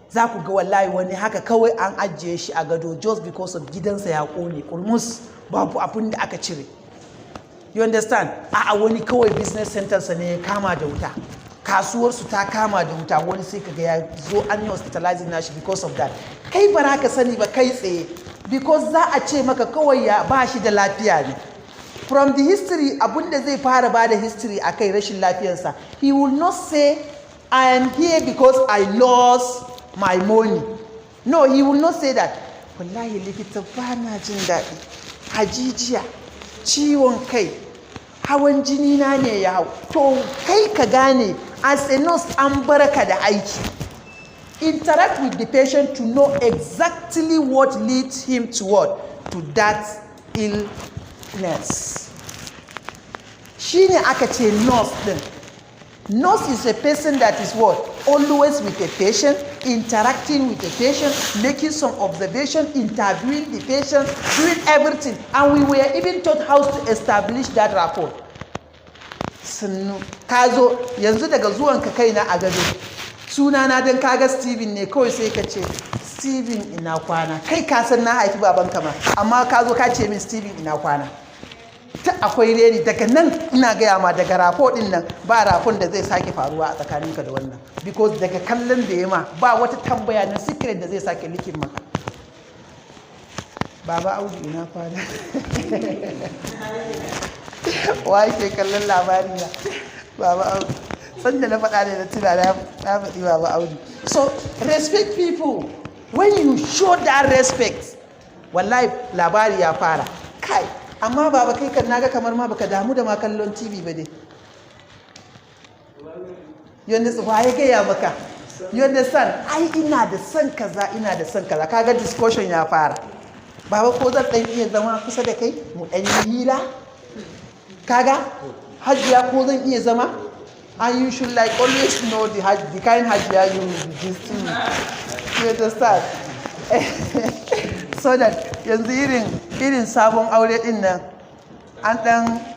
Za ku ga wallahi wani haka kawai an ajiye shi a gado just because of gidansa ya kone kurmus babu abin da aka cire. You understand? A'a wani kawai business center sa ne ya kama da wuta. Kasuwarsu ta kama da wuta, wani sai kaga ya zo an yi hospitalizing nashi because of that. Kai ba za ka sani ba kai tsaye because za a ce maka kawai ya ba shi da lafiya ne. From the history, abunda zai fara ba da history akai rashin lafiyarsa, he will not say I am here because I lost my money. No, he will not say that. Wallahi likita ba na jin daɗi, hajijiya, ciwon kai, hawan jini na ne ya hau. To kai ka gane as a nurse an baraka da aiki. Interact with the patient to know exactly what leads him to what? To that illness. Shine aka ce nurse din. Nurse is a person that is what? Always with a patient, interacting with the patient, making some observation, interviewing the patient, doing everything. And we were even taught how to establish that rapport. Sannu, ka zo, yanzu daga zuwanka kaina a gado. Sunana don kaga Steven ne kawai sai ka ce, Steven ina kwana. Kai ka san na haifi babanka ma, amma ka zo ka ce min Steven ina kwana. Ta akwai reni daga nan ina gaya ma daga rafo din nan ba rafon da zai sake faruwa a tsakaninka da wannan, because daga kallon da ya ma ba wata tambaya na secret da zai sake likin maka. Baba Audu ina kwana. Wai ke kallon labari na Baba Audu sanda na faɗa da na tuna na faɗi Baba Audu. So respect people. When you show that respect, wallahi labari ya fara. Kai amma baba kai kan naga kamar ma baka damu da ma kallon TV ba dai. You understand? Waye gaya maka? You understand? Ai ina da son kaza, ina da son kaza. Kaga discussion ya fara. Baba ko zan dan iya zama kusa da kai mu dan yi hira? Kaga hajiya ko zan iya zama? And you should like always know the kind hajiya you will be gisting. You understand? So that yanzu irin sabon aure din nan an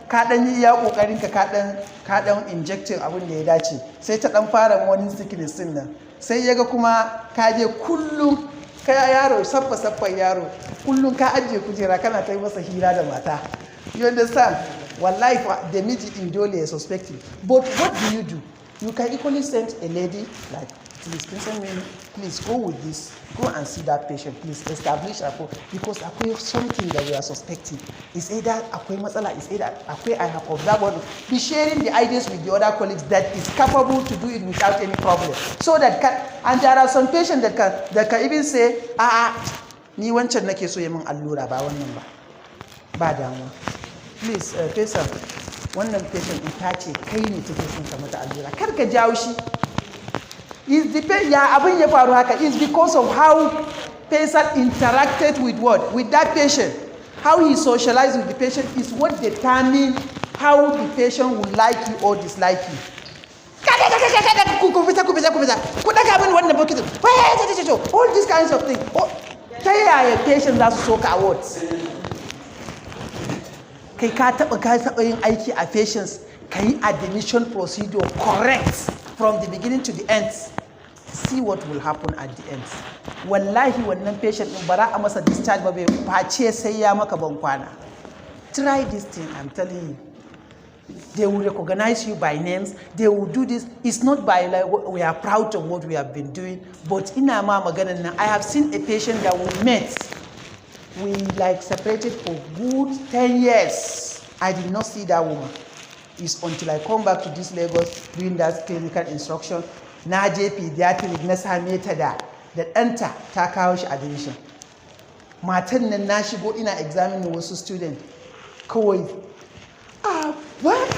ka dan yi ya kokarin ka dan injecting abin da ya dace, sai ta dan fara morning sickness din nan, sai yaga kuma ka je kullum ka yaro saffa yaro kullum ka ajiye kujera kana ta yi masa hira da mata. You understand? Wallahi da miji din dole ya suspect you. But what do? You can equally send a lady like please go with this. Go and see that patient. Please establish a because akwai something that we are suspecting. It's either akwai matsala, it's either akwai I have observed one. Be sharing the ideas with the other colleagues that is capable to do it without any problem. So that and there are some patients that can even say, ni wancan nake so yi min allura ba wannan ba damuwa. Please, patient, wannan patient ita ce kai ne take son ka mata allura. Kar ka jawo shi. Abin ya faru haka is because of how patient interacted with what? With that patient. How he socialized with the patient is what determines how the patient will like you or dislike you. All these kinds of things. Ta yaya patient za su soka awards? Kai ka taɓa yin aiki a patients, ka yi admission procedure correct from the beginning to the end. See what will happen at the end. Wallahi wannan patient din bara a masa discharge ba bai face sai ya maka ban kwana. Try this thing, I'm telling you. They will recognize you by names. They will do this. It's not by like we are proud of what we have been doing, but ina ma maganan nan, I have seen a patient that we met. We like separated for good 10 years. I did not see that woman. It's until I come back to this Lagos doing that clinical instruction. Na je pediatric na same ta da ɗanta ta kawo shi admission. Matan nan na shigo ina examining wasu student kawai what?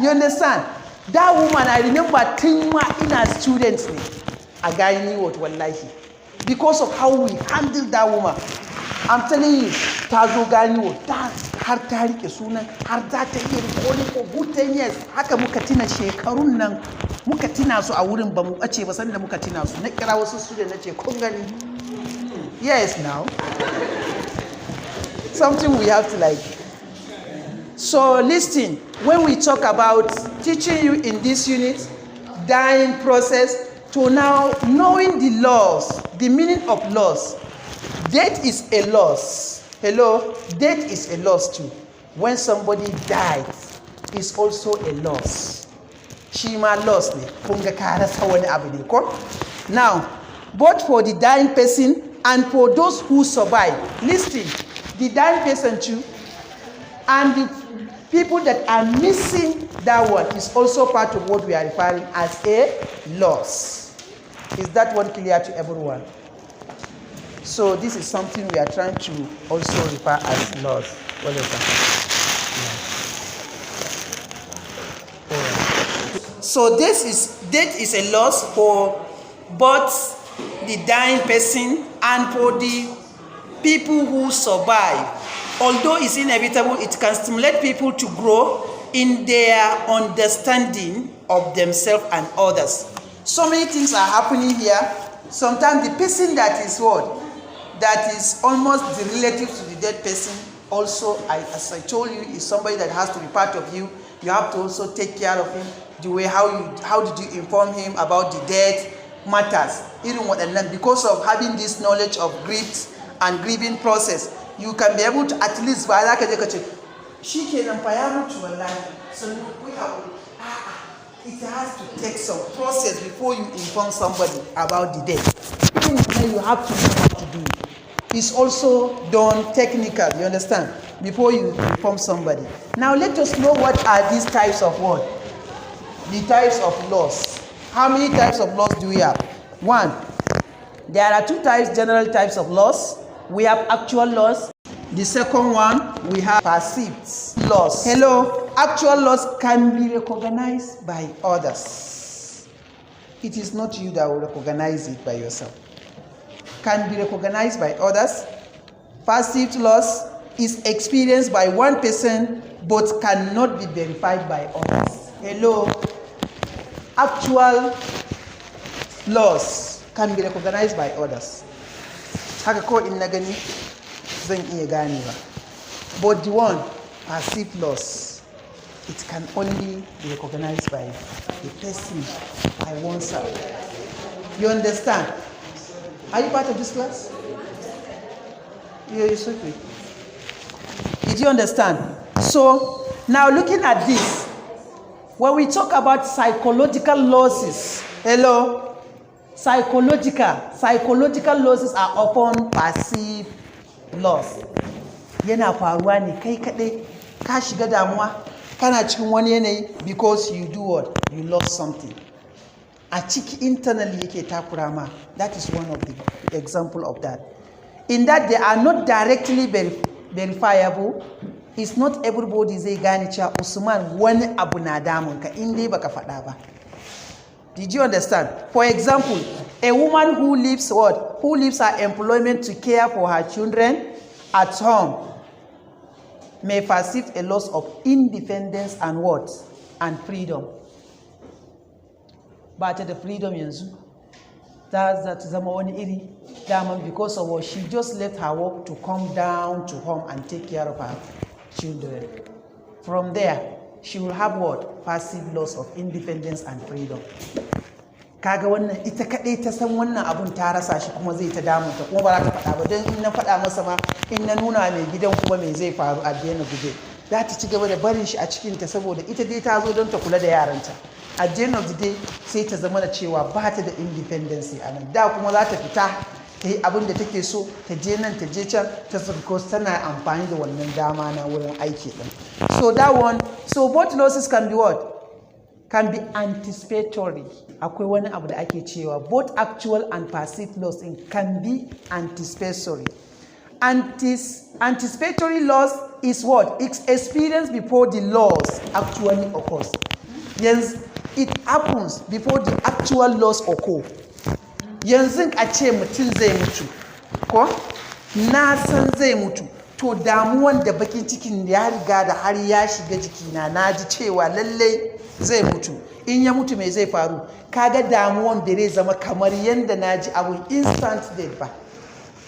You understand? That woman, I remember tun ma ina student ne a gani what wallahi because of how we handled that woman. I'm telling you, ta zo gani what har ta rike sunan har za ta iya recording for good 10 years. Haka muka tina shekarun nan muka tina su a wurin ba mu bace ba sanda muka tina su na kira wasu student nace kun gani. Yes, now something we have to like. So listen, when we talk about teaching you in this unit, dying process, to now knowing the laws, the meaning of laws. Death is a loss. Hello? Death is a loss too. When somebody dies, it's also a loss. Shima loss ne. Kunga kara sa wani abu ne ko? Now, both for the dying person and for those who survive. Listen, the dying person too, and the people that are missing that one is also part of what we are referring as a loss. Is that one clear to everyone? So this is something we are trying to also refer as loss. What is that? Yeah. So death is a loss for both the dying person and for the people who survive. Although it's inevitable, it can stimulate people to grow in their understanding of themselves and others. So many things are happening here. Sometimes the person that is what? That is almost the relative to the dead person also, as I told you, is somebody that has to be part of you. You have to also take care of him. The way how did you inform him about the death matters. Even what and because of having this knowledge of grief and grieving process, you can be able to at least by like she can so it has to take some process before you inform somebody about the death. Even when you have to know how to do it. It's also done technical, you understand? Before you inform somebody. Now let us know what are these types of what? The types of loss. How many types of loss do we have? One, there are two types, general types of loss. We have actual loss. The second one, we have perceived loss. Hello, actual loss can be recognized by others. It is not you that will recognize it by yourself. Can be recognized by others. Perceived loss is experienced by one person but cannot be verified by others. Hello, actual loss can be recognized by others. Haka ko in na gani zan iya gane ba. But the one perceived loss, it can only be recognized by the person I once saw. You understand? Are you part of this class? Yeah, it's okay. Did you understand? So now looking at this, when we talk about psychological losses Hello? Psychological losses are often passive loss. Yana faruwa ne kai kaɗai ka shiga damuwa kana cikin wani yanayi because you do what? You lost something. A ciki internally yake takura ma. That is one of the example of that. In that they are not directly verifiable. It's not everybody zai gane cewa Usman wani abu na damunka in dai baka faɗa ba. Did you understand? For example, a woman who leaves what? Who leaves her employment to care for her children at home may perceive a loss of independence and what? And freedom. But the freedom yanzu, that zama wani iri daman because of what? She just left her work to come down to home and take care of her children. From there, she will have what? Passive loss of independence and freedom. Kaga wannan ita kadai ta san wannan abun ta rasa shi kuma zai ta damunta kuma ba za ta faɗa ba don in na faɗa masa ma in na nuna mai gidan kuma me zai faru a daina guje za ta ci gaba da barin shi a cikinta saboda ita dai ta zo don ta kula da yaranta. At the end of the day sai ta zama da cewa ba ta da independence a nan da kuma za ta fita ta yi abin da take so ta je nan ta je can ta because tana amfani da wannan dama na wurin aiki din. So that one, so both losses can be what? Can be anticipatory. Akwai wani abu da ake cewa both actual and perceived loss can be anticipatory. Anticipatory loss is what? It's experienced before the loss actually occurs. Yes, it happens before the actual loss occurs. Yanzu a ce mutum zai mutu, ko? Na san zai mutu. To damuwan da bakin cikin ya riga da har ya shiga jikina na ji cewa lallai zai mutu. In ya mutu mai zai faru? Kaga damuwan da zai zama kamar yanda na ji abun instant death ba.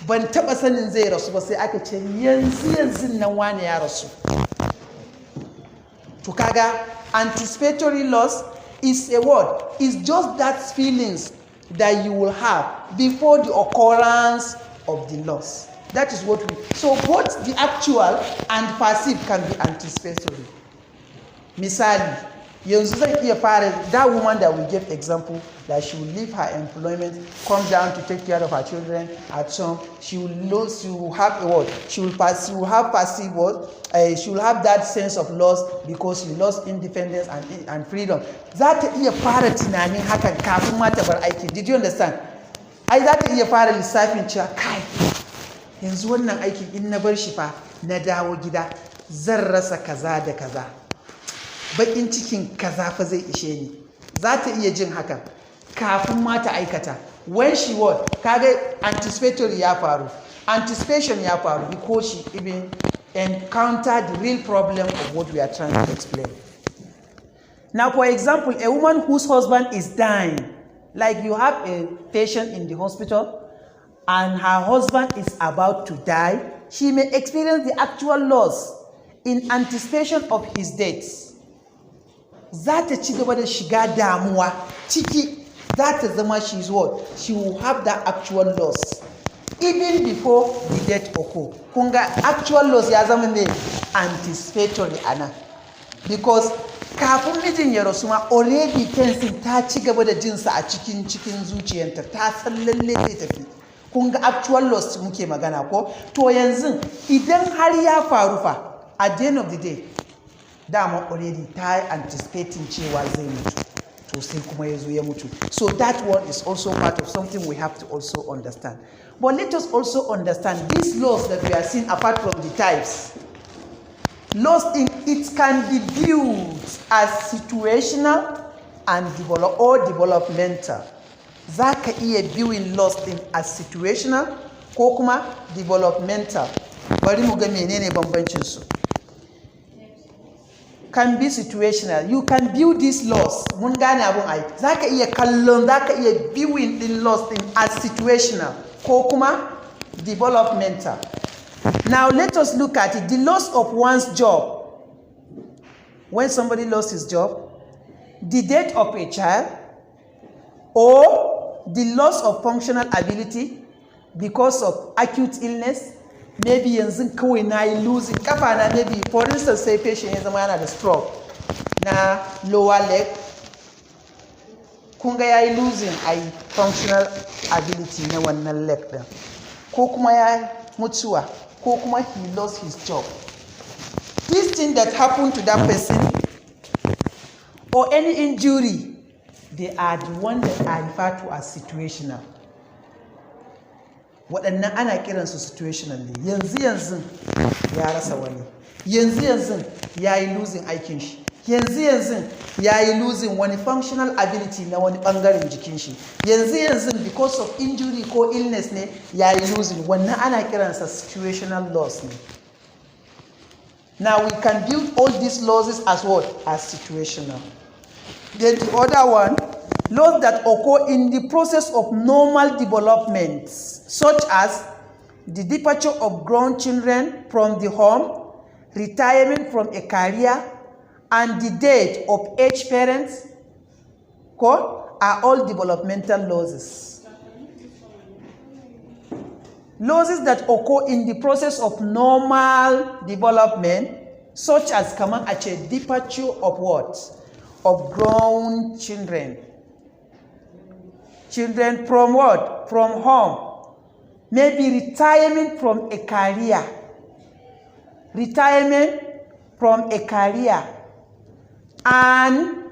Ban taba sanin zai rasu ba sai aka ce yanzu nan wani ya rasu. To kaga anticipatory loss is a word. It's just that feelings that you will have before the occurrence of the loss. That is what we. So both the actual and perceived can be anticipatory. Misali, yanzu zan iya fara that woman that we gave example that she will leave her employment, come down to take care of her children at home. She will lose. She will have a what? She will have passive what? She will have that sense of loss because she lost independence and freedom. Za ta iya fara tunanin hakan kafin ma ta bar aiki. Did you understand? Ai za ta iya fara lissafin cewa kai yanzu wannan aikin in na bar shi fa na dawo gida zan rasa kaza da kaza. Bakin cikin kaza fa zai ishe ni. Za ta iya jin hakan kafin ma ta aikata. When she what? Kaga anticipatory ya faru. Anticipation ya faru because she even encountered the real problem of what we are trying to explain. Now, for example, a woman whose husband is dying, like you have a patient in the hospital and her husband is about to die, she may experience the actual loss in anticipation of his death. Za ta ci gaba da shiga damuwa ciki za ta zama she's what? She will have that actual loss even before the death occur. Kunga actual loss ya zama ne anticipatory ana because kafin mijin ya rasu ma already tensin ta ci gaba da jinsa a cikin zuciyarta ta san lalle zai tafi. Kunga actual loss muke magana ko to yanzu idan har ya faru fa at the end of the day dama already ta anticipating cewa zai mutu to sai kuma ya zo ya mutu. So that one is also part of something we have to also understand. But let us also understand this loss that we are seeing apart from the types. Loss in it can be viewed as situational and developmental. Za ka iya viewing loss in as situational ko kuma developmental. Bari mu ga menene bambancin su. Can be situational. You can view this loss. Mun gane abun ai. Za ka iya kallon, za ka iya viewing din loss in as situational ko kuma developmental. Now let us look at it. The loss of one's job. When somebody lost his job, the death of a child, or the loss of functional ability because of acute illness. Maybe yanzu kawai na yi losing kafa na, maybe for instance say patient ya zama yana da stroke na lower leg kun ga yayi losing functional ability na wannan leg din, ko kuma ya mutuwa, ko kuma he lost his job. This thing that happened to that person or any injury, they are the one that are referred to as situational. Waɗannan ana kiransu situational ne. Yanzu ya rasa wani, yanzu ya yi losing aikin shi, yanzu ya yi losing wani functional ability na wani ɓangaren jikin shi, yanzu because of injury ko illness ne ya yi losing. Wannan ana kiransa situational loss ne. Now we can build all these losses as what? As situational. Then the other one, loss that occur in the process of normal development, such as the departure of grown children from the home, retirement from a career, and the death of aged parents, are all developmental losses. Losses that occur in the process of normal development, such as a departure of what? Of grown children. Children from what? From home. Maybe retirement from a career. Retirement from a career. And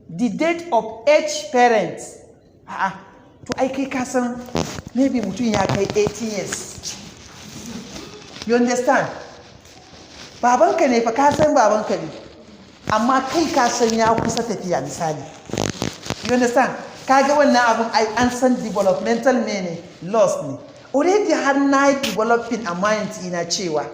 the death of aged parents. To aiki kasan maybe mutum ya kai 18 years. You understand? Babanka ne fa kasan babanka ne. Amma kai kasan ya kusa tafiya misali. You understand? Kaga wannan abun an san developmental ne loss ne. Already har na yi developing a mind ina cewa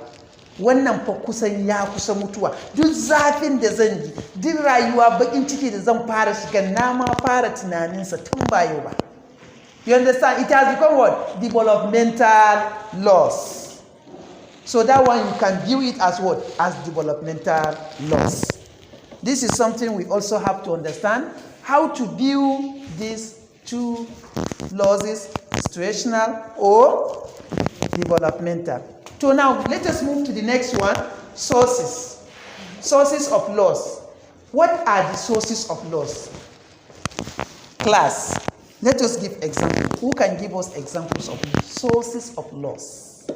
wannan fa kusan ya kusa mutuwa. Duk zafin da zan yi, duk rayuwa bakin ciki da zan fara shiga na ma fara tunaninsa tun ba yau ba. You understand? It has become what? Developmental loss. So that one you can view it as what? As developmental loss. This is something we also have to understand. How to view these two losses, situational or developmental. So now let us move to the next one, sources. Sources of loss. What are the sources of loss? Class. Let us give examples. Who can give us examples of sources of loss?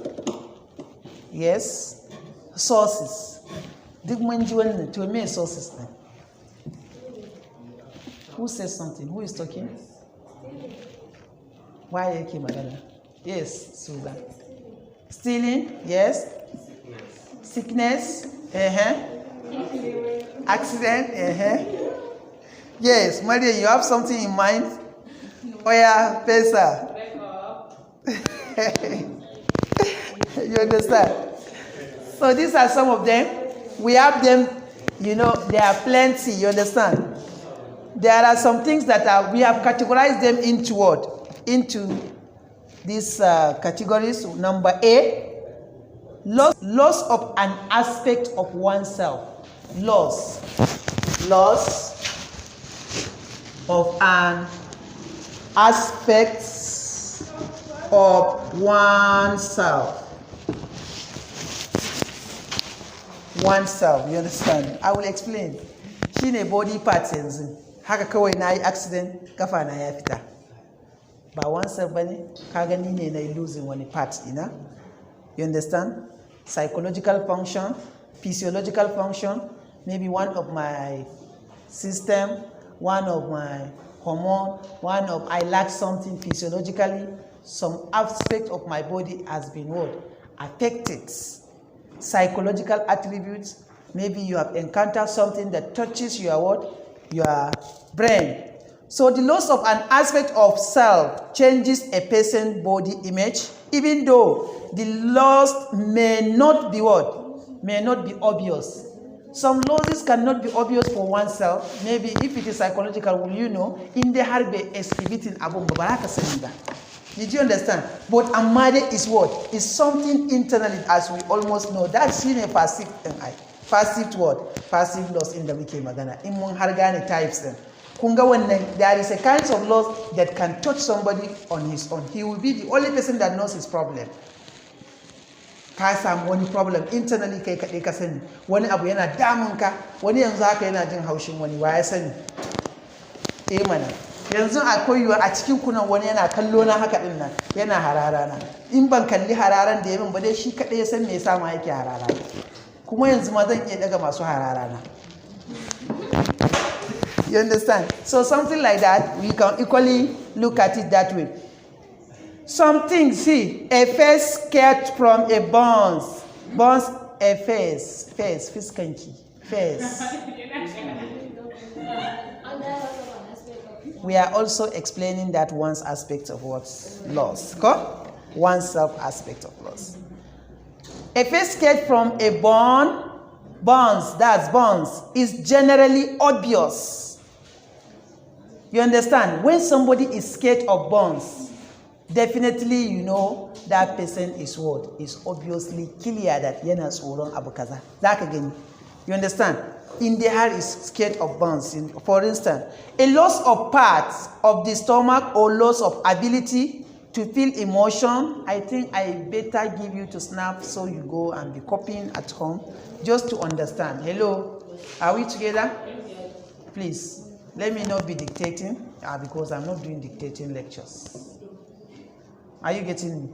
Yes? Sources. Duk mun ji wannan to me sources ne? Who says something? Who is talking? Why yake magana? Yes, Susan. Stealing? Yes. Sickness? Accident? Yes, Maria, you have something in mind? Oh yeah, Pesa. You understand? So these are some of them. We have them, there are plenty, you understand? There are some things that we have categorized them into what? Into these categories. Number A, loss of an aspect of oneself. Loss of an aspect of oneself. You understand? I will explain. Shine body parts yanzu. Haka kawai na yi accident, kafa na ya fita. Ba oneself bane, ka gani ne na losing wani part ina. You understand? Psychological function, physiological function, maybe one of my system, one of my hormone, I lack something physiologically, some aspect of my body has been what? Affected. Psychological attributes, maybe you have encountered something that touches your what? Your brain. So the loss of an aspect of self changes a person's body image, even though the loss may not be what? May not be obvious. Some losses cannot be obvious for oneself. Maybe if it is psychological, in the harbe exhibiting abun baraka senda. Did you understand? But amade is what? Is something internally, as we almost know. That's in a passive passive what? Passive loss in the wiki magana. In mon hargane types then. Kunga when there is a kind of loss that can touch somebody on his own. He will be the only person that knows his problem. Ka samu wani problem internally kai kaɗai ka sani, wani abu yana damun ka, wani yanzu haka yana jin haushin wani, wa ya sani? mana yanzu akwai yiwuwa a cikin kunan wani yana kallo na haka din nan yana harara na in ban kalli hararan da ya min ba dai shi kaɗai ya san me yasa ma yake harara kuma yanzu ma zan iya daga masu harara na. You understand? So something like that, we can equally look at it that way. Something, see, a face scared from a bones. Bones, a face, fiskanki, face. We are also explaining that one's aspect of what's loss. One's self aspect of loss. A face scared from a bones, that's bones, is generally obvious. You understand? When somebody is scared of bones, definitely you know that person is what? Is obviously clear that yana tsoron abu kaza. Zaka gani. You understand? In the heart is scared of bones. For instance, a loss of parts of the stomach or loss of ability to feel emotion. I think I better give you to snap so you go and be copying at home just to understand. Hello? Are we together? Please. Let me not be dictating because I'm not doing dictating lectures. Are you getting me?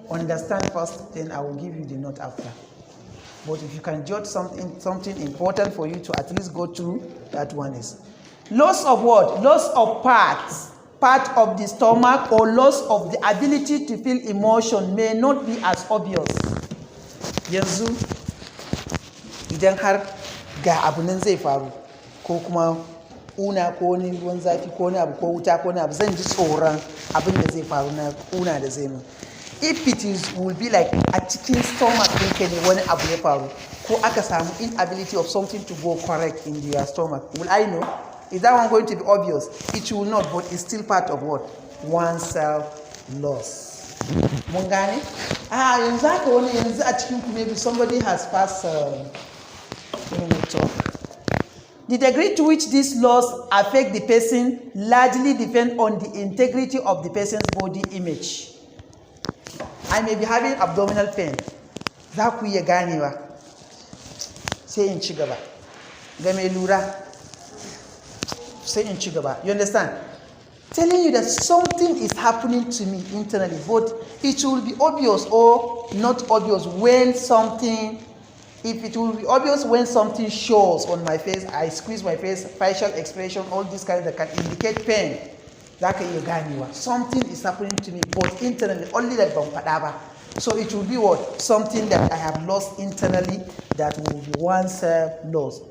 Understand first, then I will give you the note after. But if you can jot something important for you to at least go through, that one is. Loss of what? Loss of part of the stomach or loss of the ability to feel emotion may not be as obvious. Yanzu, idan har ga abu nan zai faru, ko kuma una ko wani ruwan zafi ko wani abu ko wuta ko wani abu zan ji tsoron abin da zai faru na una da zai min. If it will be like a cikin stomach ɗinka ne wani abu ya faru ko aka samu inability of something to go correct in your stomach, will I know? Is that one going to be obvious? It will not, but it's still part of what? Oneself loss. Mun gane? Yanzu haka wani yanzu a cikin ku maybe somebody has passed talk. The degree to which this loss affect the person largely depend on the integrity of the person's body image. I may be having abdominal pain. Za ku iya ganewa. Sai in ci gaba. Ga mai lura. Sai in ci gaba. You understand? Telling you that something is happening to me internally, but it will be obvious or not obvious when something. If it will be obvious when something shows on my face, I squeeze my face, facial expression, all these kinds that can indicate pain. Zaka iya ganewa. Something is happening to me, but internally, only that ban faɗa ba. So it will be what? Something that I have lost internally that will be oneself lost.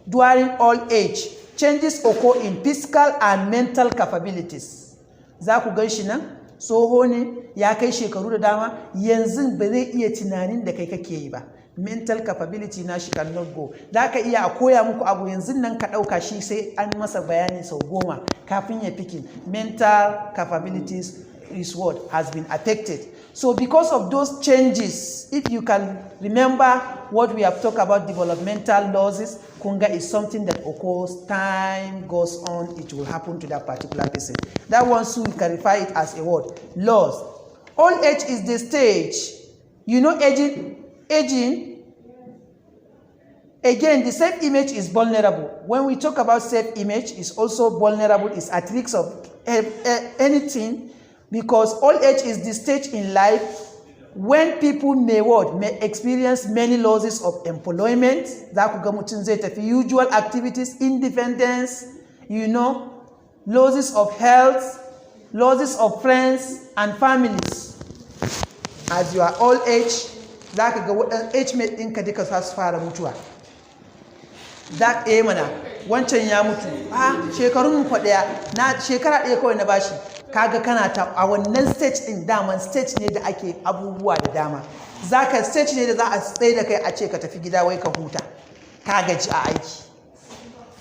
During old age, changes occur in physical and mental capabilities. Za ku gan shi nan? Tsoho ne ya kai shekaru da dama, yanzu ba zai iya tunanin da kai kake yi ba. Mental capability na shi cannot go. Za ka iya a koya muku abu yanzu nan ka ɗauka shi sai an masa bayani sau 10 kafin ya fikin. Mental capabilities is what has been affected. So because of those changes, if you can remember what we have talked about developmental losses, kunga is something that occurs, time goes on, it will happen to that particular person. That one soon clarify it as a word, loss. Old age is the stage. You know aging, again, the self-image is vulnerable. When we talk about self-image, it's also vulnerable, it's at risk of anything, because old age is the stage in life when people may experience many losses of employment, usual activities, independence, losses of health, losses of friends and families. As you are old age, age mate ɗinka duka za su fara mutuwa. That mana wancan ya mutu. Shekarun mu ɗaya, na shekara ɗaya kawai na bashi. Kaga kana ta a wannan stage ɗin daman stage ne da ake abubuwa da dama. Zaka stage ne da za a tsaye da kai a ce ka tafi gida wai ka huta. Ka gaji a aiki.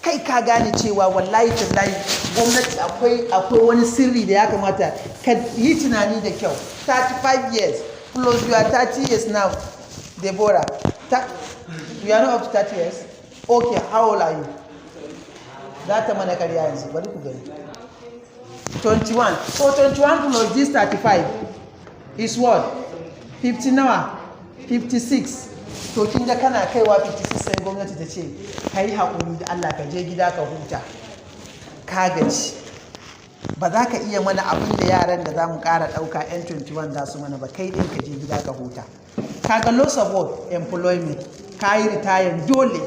Kai ka gane cewa wallahi tallahi gwamnati akwai wani sirri da ya kamata ka yi tunani da kyau. 35 years plus you are 30 years now, Deborah. You are not up to 30 years? Okay, how old are you? That mana kariya yanzu, bari ku gani. 21. So 21 plus this 35 is what? 50 nawa? 56. To kin da kana kaiwa 56 sai gwamnati ta ce kai hakuri da Allah ka je gida ka huta. Ka gaji. ba za ka iya mana abin da yaran da za mu ƙara ɗauka 'yan 21 za su mana ba, kai ɗin ka je gida ka huta. Kaga loss of what? Employment. Ka yi retire dole.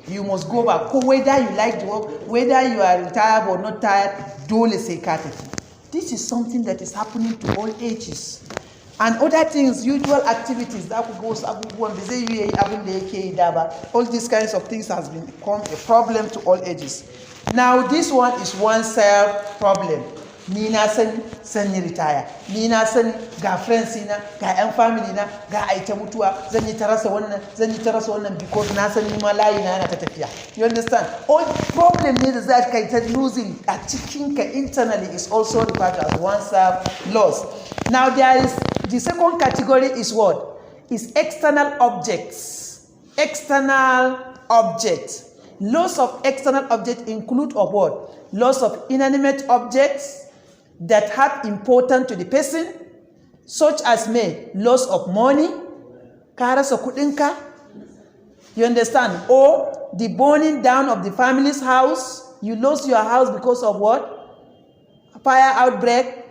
You must go back. Ko whether you like to work, whether you are retired or not tired, dole sai ka tafi. This is something that is happening to all ages. And other things, usual activities, za ku ga wasu abubuwan da zai yi abin da yake yi da ba. All these kinds of things has become a problem to all ages. Now this one is one self problem. Ni na sani retire. Ni na sani ga friends na, ga 'yan family na, ga aita mutuwa, zan yi ta rasa wannan because na sani ma layi na yana ta tafiya. You understand? All problem ne da za ka yi ta losing a cikin ka internally is also referred to as one self loss. Now there is the second category is what? Is external objects. External objects. Loss of external objects include of what? Loss of inanimate objects that have importance to the person, such as loss of money, ka rasa kuɗinka, you understand? Or the burning down of the family's house, you lost your house because of what? A fire outbreak,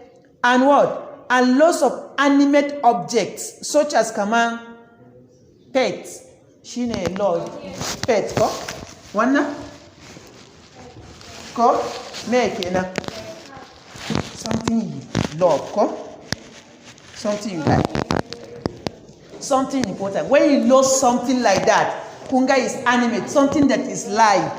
and what? And loss of animate objects, such as pets. Shine loss pet ko? Wannan? Ko? Me kenan? Something you love, ko? Something you like. Something important. When you lose something like that, kunga is animate, something that is live.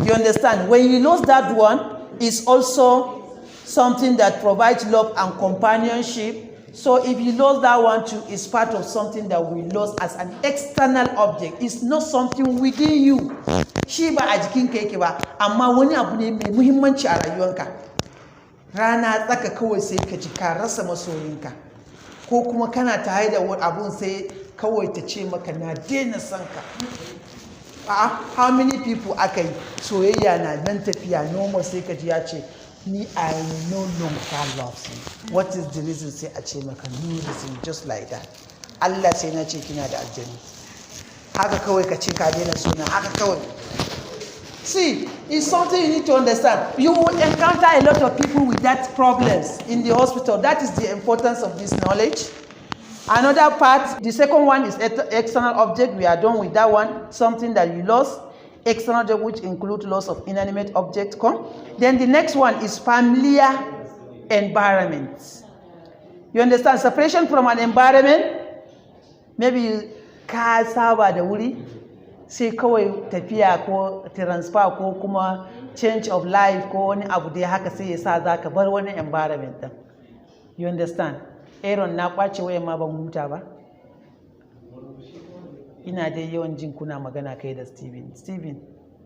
You understand? When you lose that one, it's also something that provides love and companionship. So if you lose that one too, it's part of something that we lose as an external object. It's not something within you. Shi ba a jikin ka yake ba, amma wani abu ne mai muhimmanci a rayuwarka. Rana tsaka kawai sai ka ji ka rasa masoyinka. Ko kuma kana tare da abun sai kawai ta ce maka na daina son ka. How many people aka yi soyayya na nan tafiya normal sai ka ji ya ce ni I no longer love you. What is the reason? Sai a ce maka no reason, just like that. Allah sai na ce kina da aljani. Haka kawai ka ce ka daina suna haka kawai. See, it's something you need to understand. You will encounter a lot of people with that problems in the hospital. That is the importance of this knowledge. Another part, the second one is external object. We are done with that one. Something that you lost. External object, which include loss of inanimate object. Then the next one is familiar environment. You understand? Separation from an environment. Maybe ka saba da wuri, sai kawai tafiya ko transfer ko kuma change of life ko wani abu dai haka sai ya sa za ka bar wani environment din. You understand? Aaron na kwace wayan ma ban huta ba. Ina dai yawan jin kuna magana kai da Steven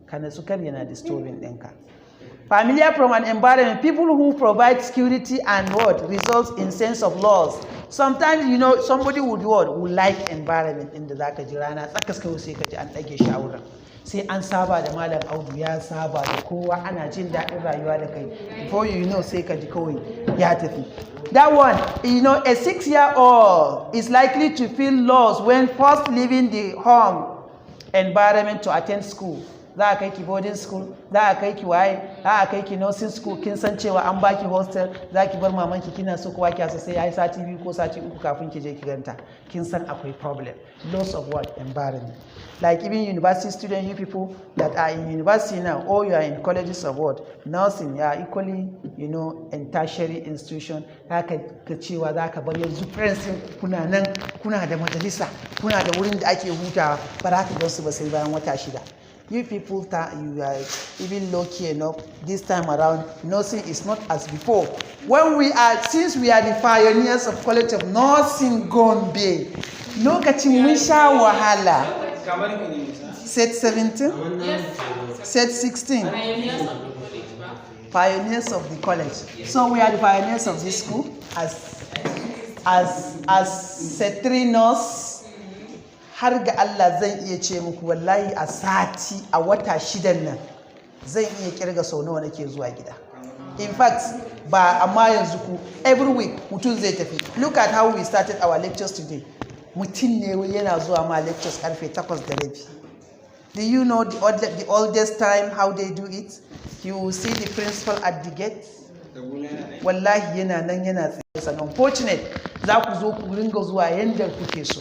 kana su kar yana disturbing ɗinka. Familiar from an environment, people who provide security and what results in sense of loss. Sometimes, you know, somebody would like environment in da zaka ji rana tsakas kawai sai ka ji an ɗage shi a wurin. Sai an saba da Malam Audu, ya saba da kowa, ana jin daɗin rayuwa da kai. Before you know sai ka ji kawai ya tafi. That one, you know, a 6-year-old is likely to feel lost when first leaving the home environment to attend school. Za a kai ki boarding school, za a kai ki waye, za a kai ki nursing school, kin san cewa an baki hostel, za ki bar mamanki kina so kowa ki sai yayi sati 2 ko sati 3 kafin ki je ki ganta. Kin san akwai problem. Loss of what? Environment. Like even university students, you people that are in university now, or you are in colleges of what? Nursing, you are equally, you know, in tertiary institution. Haka ka cewa za ka bar yanzu friends kuna nan, kuna da majalisa, kuna da wurin da ake hutawa, ba za ka bar su ba sai bayan wata 6. You people, you are even lucky enough this time around. Nursing is not as before. Since we are the pioneers of College of Nursing Gombe, lokacin mun sha wahala. Set 17? Yes. Set 16? Pioneers of the college. So we are the pioneers of this school as set 3 nurse. Har ga Allah zan iya ce muku wallahi a sati a wata 6 nan zan iya kirga sau nawa nake zuwa gida. In fact, ba amma yanzu ku every week mutum zai tafi. Look at how we started our lectures today. Mutum ne yana zuwa ma lectures karfe 8:30. Do you know the oldest time how they do it? You will see the principal at the gate. wallahi yana nan yana tsaye. Unfortunate za ku zo ku ringa zuwa yanda kuke so.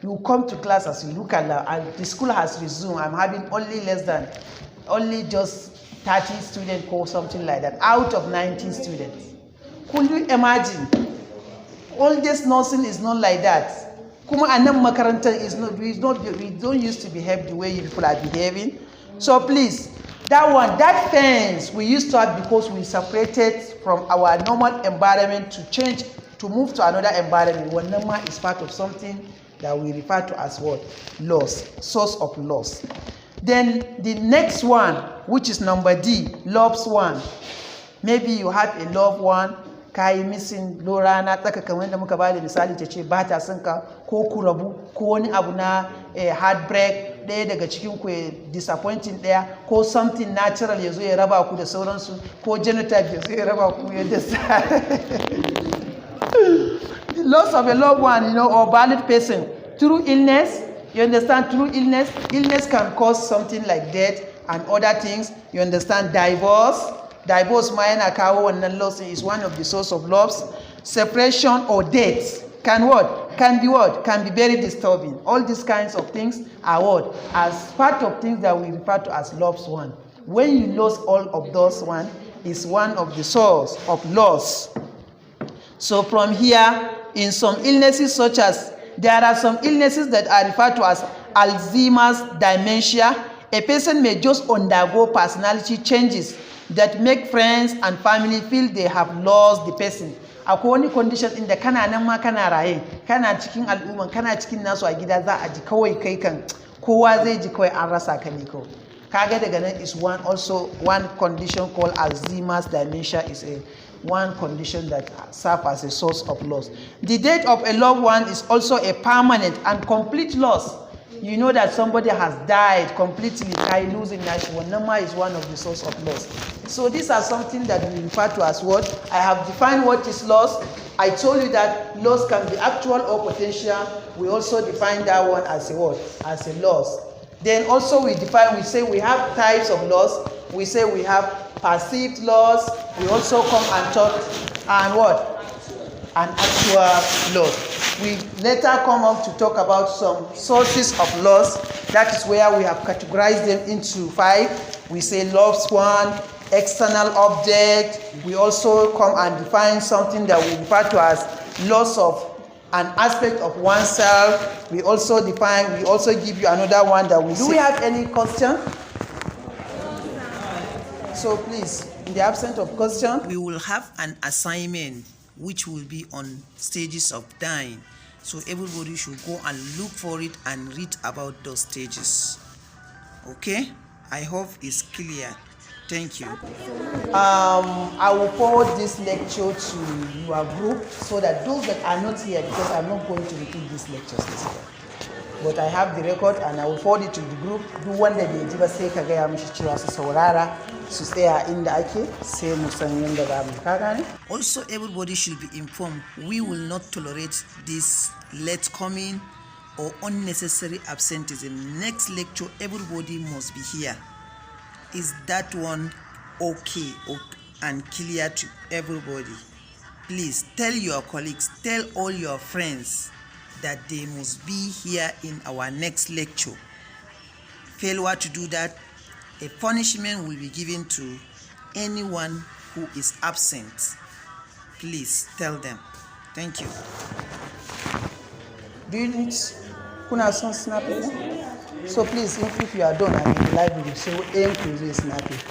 You come to class as you look at and the school has resumed. I'm having only just 30 students or something like that out of 19 students. Could you imagine? All this nursing is not like that. Kuma anam makaranta is not. We don't used to behave the way you people are behaving. So please, that fence we used to have because we separated from our normal environment to move to another environment. One number is part of something that we refer to as what? Loss, source of loss. Then the next one, which is number D, loves one. Maybe you have a loved one, kai missing lora na taka kamar da muka bada misali ta ce ba ta son ka ko ku rabu ko wani abu na heartbreak ɗaya daga cikin ku disappointing ɗaya ko something natural ya zo ya raba ku da sauransu ko genotype ya zo ya raba ku yadda the loss of a loved one, or valid person through illness. You understand? Through illness can cause something like death and other things. You understand? Divorce ma yana kawo wannan loss is one of the source of loss. Separation or death can be very disturbing. All these kinds of things are as part of things that we refer to as lost one. When you lose all of those one is one of the source of loss. So from here, in some illnesses such as, there are some illnesses that are referred to as Alzheimer's dementia. A person may just undergo personality changes that make friends and family feel they have lost the person. Akwai wani condition inda kana nan ma kana raye, kana cikin al'umman, kana cikin nasu a gida za a ji kawai kai kan kowa zai ji kawai an rasa ka ne kawai. Kaga daga nan is one condition called Alzheimer's dementia is one condition that serves as a source of loss. The death of a loved one is also a permanent and complete loss. You know that somebody has died completely, losing national number is one of the source of loss. So these are something that we refer to as what? I have defined what is loss. I told you that loss can be actual or potential. We also define that one as a what? As a loss. Then also we say we have types of loss. We say we have perceived loss. We also come and talk and what? An actual loss. We later come up to talk about some sources of loss. That is where we have categorized them into 5. We say loss one, external object. We also come and define something that we refer to as loss of an aspect of oneself. We also give you another one that we say. Do we have any question? So please, in the absence of question, we will have an assignment which will be on stages of dying. So everybody should go and look for it and read about those stages. Okay? I hope it's clear. Thank you. I will forward this lecture to your group so that those that are not here, because I'm not going to repeat these lectures this year. But I have the record and I will forward it to the group. Duk wanda bai ji ba sai ka gaya mishi cewa su saurara su tsaya inda ake sai mu san yanda za mu ka gane. Also, everybody should be informed. We will not tolerate this late coming or unnecessary absenteeism. Next lecture, everybody must be here. Is that one okay and clear to everybody? Please tell your colleagues, tell all your friends that they must be here in our next lecture. Failure to do that, a punishment will be given to anyone who is absent. Please tell them. Thank you. Do you need kuna son snapping? So please, if you are done, I'm in the library, so aim to snap it.